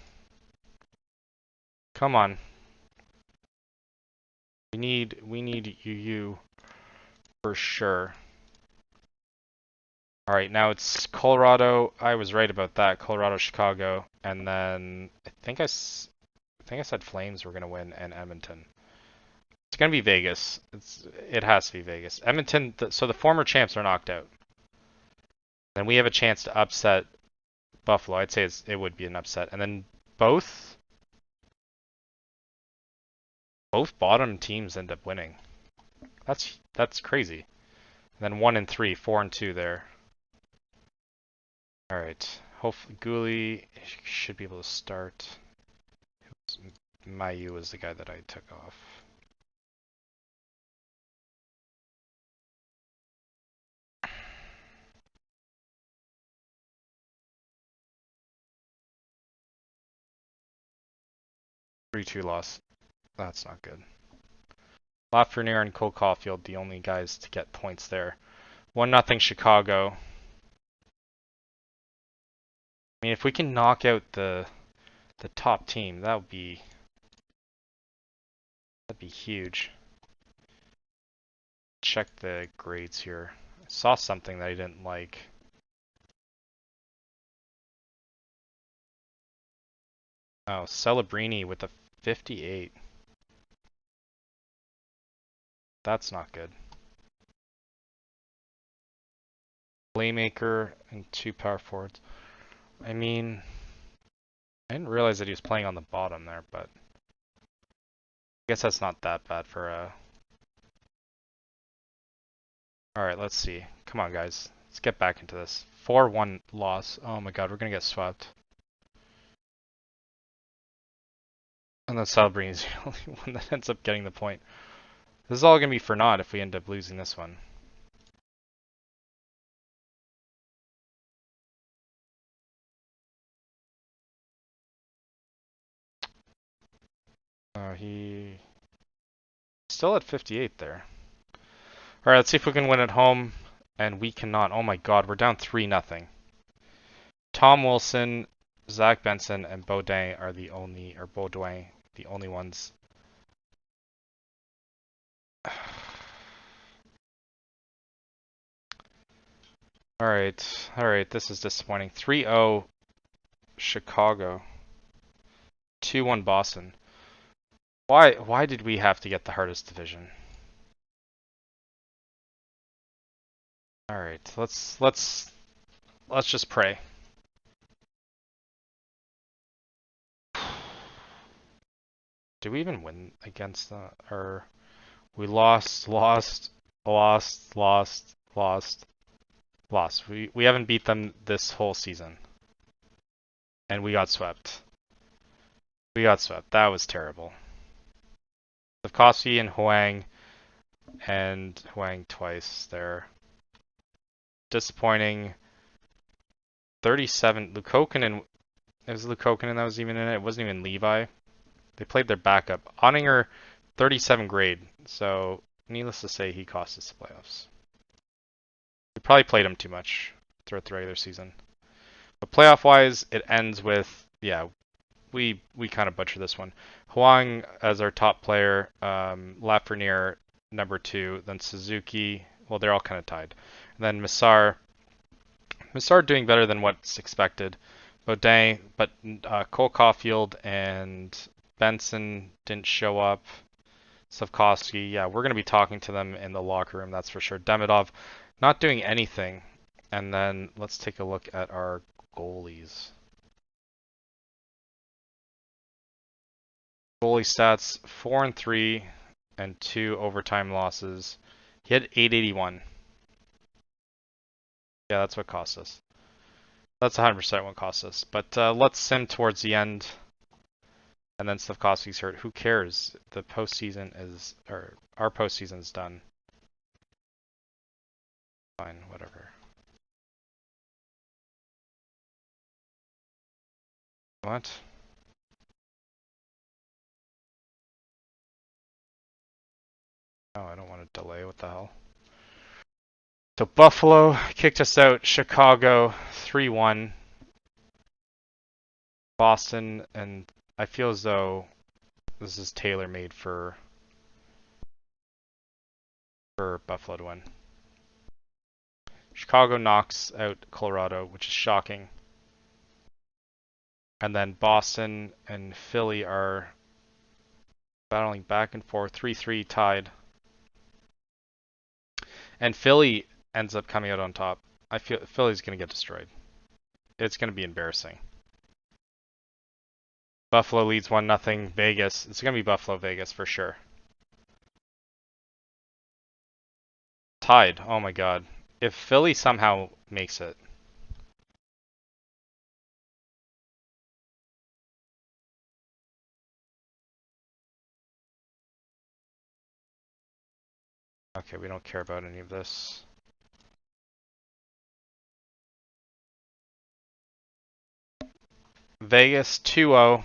Come on. We need you for sure. All right, now it's Colorado. I was right about that. Colorado, Chicago, and then I think I said Flames were gonna win, and Edmonton. It's gonna be Vegas. It has to be Vegas. Edmonton. So the former champs are knocked out. Then we have a chance to upset Buffalo. I'd say it would be an upset, and then both bottom teams end up winning. That's crazy. And then 1-3, 4-2 there. All right. Hopefully, Goalie should be able to start. Mayu was the guy that I took off. Three-two loss. That's not good. Lafreniere and Cole Caulfield, the only guys to get points there. 1-0 Chicago. I mean, if we can knock out the top team, that'd be huge. Check the grades here. I saw something that I didn't like. Oh, Celebrini with a 58. That's not good. Playmaker and 2 power forwards. I mean, I didn't realize that he was playing on the bottom there, but I guess that's not that bad for a... Alright, let's see. Come on, guys. Let's get back into this. 4-1 loss. Oh my god, we're gonna get swept. And then Celebrini's the only one that ends up getting the point. This is all gonna be for naught if we end up losing this one. He still at 58 there. Alright, let's see if we can win at home. And we cannot. Oh my god, we're down 3-0. Tom Wilson, Zach Benson, and Baudouin are the only ones. Alright, this is disappointing. 3-0 Chicago. 2-1 Boston. Why did we have to get the hardest division? All right, let's just pray. Did we even win against that? Or we lost. We haven't beat them this whole season. And we got swept. That was terrible. Slavkovsky and Huang twice there. Disappointing. 37. Lukokanen. It was Lukokanen that was even in it. It wasn't even Levi. They played their backup. Ottinger, 37 grade. So, needless to say, he cost us the playoffs. We probably played him too much throughout the regular season. But playoff-wise, it ends with, yeah, we kind of butchered this one. Huang as our top player, Lafreniere number 2, then Suzuki. Well, they're all kind of tied. And then Massar doing better than what's expected. Baudin, but Cole Caulfield and Benson didn't show up. Slavkovsky, yeah, we're going to be talking to them in the locker room, that's for sure. Demidov, not doing anything. And then let's take a look at our goalies. Goalie stats, 4-3 and 2 overtime losses. He had 881. Yeah, that's what cost us. That's 100% what cost us. But let's sim towards the end. And then Slavkovsky's hurt. Who cares? The postseason is, or our postseason is done. Fine, whatever. What? Oh, I don't want to delay. What the hell? So Buffalo kicked us out. Chicago 3-1. Boston, and I feel as though this is tailor-made for Buffalo to win. Chicago knocks out Colorado, which is shocking. And then Boston and Philly are battling back and forth, 3-3 tied. And Philly ends up coming out on top. I feel Philly's going to get destroyed. It's going to be embarrassing. Buffalo leads 1-0. Vegas. It's going to be Buffalo Vegas for sure. Tied. Oh my god. If Philly somehow makes it. Okay, we don't care about any of this. Vegas 2-0.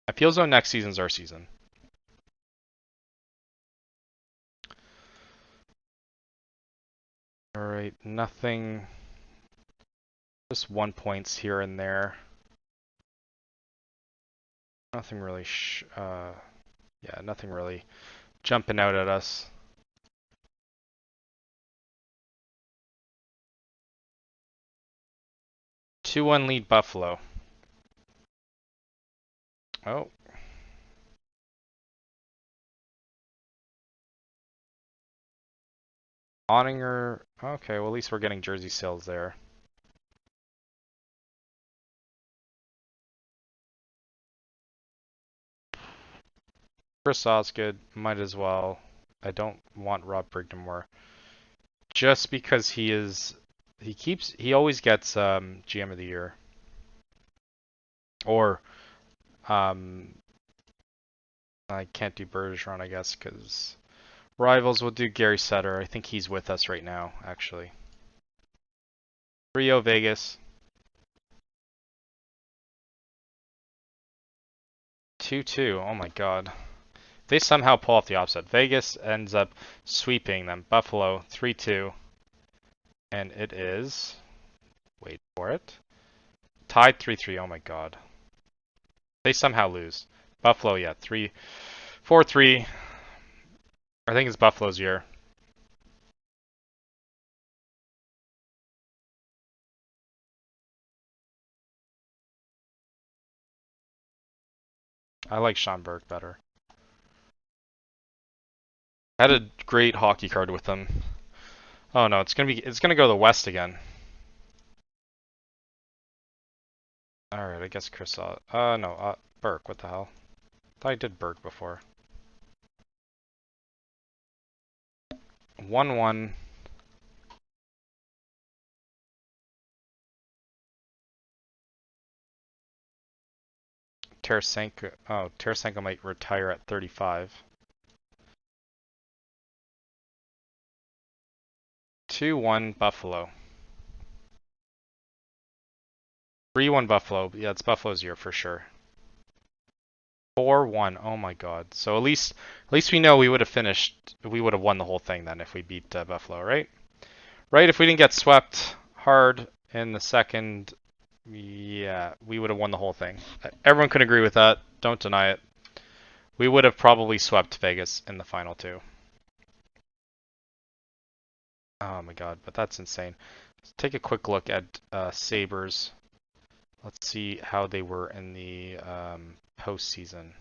I feel as though next season's our season. Alright, nothing. Just 1 points here and there. Nothing really, yeah, nothing really jumping out at us. Two 1 lead Buffalo. Oh. Ottinger. Okay, well at least we're getting jersey sales there. Chris Osgood, might as well. I don't want Rob Brigdenmore. Just because he always gets GM of the year. Or I can't do Bergeron, I guess, because rivals will do Gary Sutter. I think he's with us right now, actually. Rio Vegas. 2-2. Oh my god. They somehow pull off the upset. Vegas ends up sweeping them. Buffalo 3-2. And it is, wait for it, tied 3-3. Oh my god. They somehow lose. Buffalo, yeah, 4-3. I think it's Buffalo's year. I like Sean Burke better. I had a great hockey card with him. Oh no, it's gonna go the West again. All right, I guess Chris. No, Burke. What the hell? Thought I did Burke before. 1-1. Tarasenko. Oh, Tarasenko might retire at 35. 2-1 Buffalo. 3-1 Buffalo. Yeah, it's Buffalo's year for sure. 4-1. Oh my God. So at least we know we would have finished. We would have won the whole thing then if we beat Buffalo, right? Right. If we didn't get swept hard in the second, yeah, we would have won the whole thing. Everyone could agree with that. Don't deny it. We would have probably swept Vegas in the final two. Oh my God, but that's insane. Let's take a quick look at Sabres. Let's see how they were in the postseason.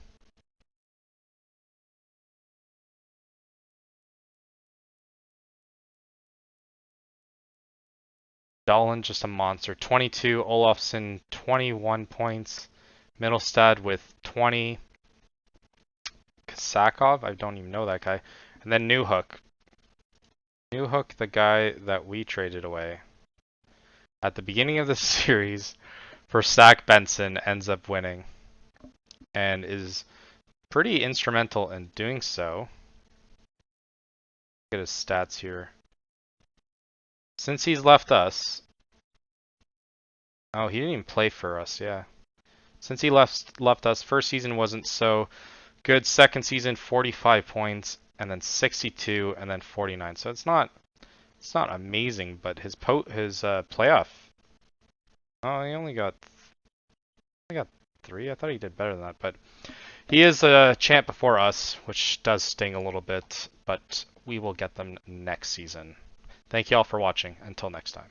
Dahlin, just a monster. 22. Olofsson, 21 points. Middlestad with 20. Kasakov, I don't even know that guy. And then Newhook. Newhook, the guy that we traded away at the beginning of the series for Zach Benson, ends up winning and is pretty instrumental in doing so. Look at his stats here. Since he's left us, oh, he didn't even play for us, yeah. Since he left us, first season wasn't so good. Second season, 45 points, and then 62, and then 49. So it's not amazing, but his playoff. Oh, he only got 3. I thought he did better than that, but he is a champ before us, which does sting a little bit, but we will get them next season. Thank you all for watching. Until next time.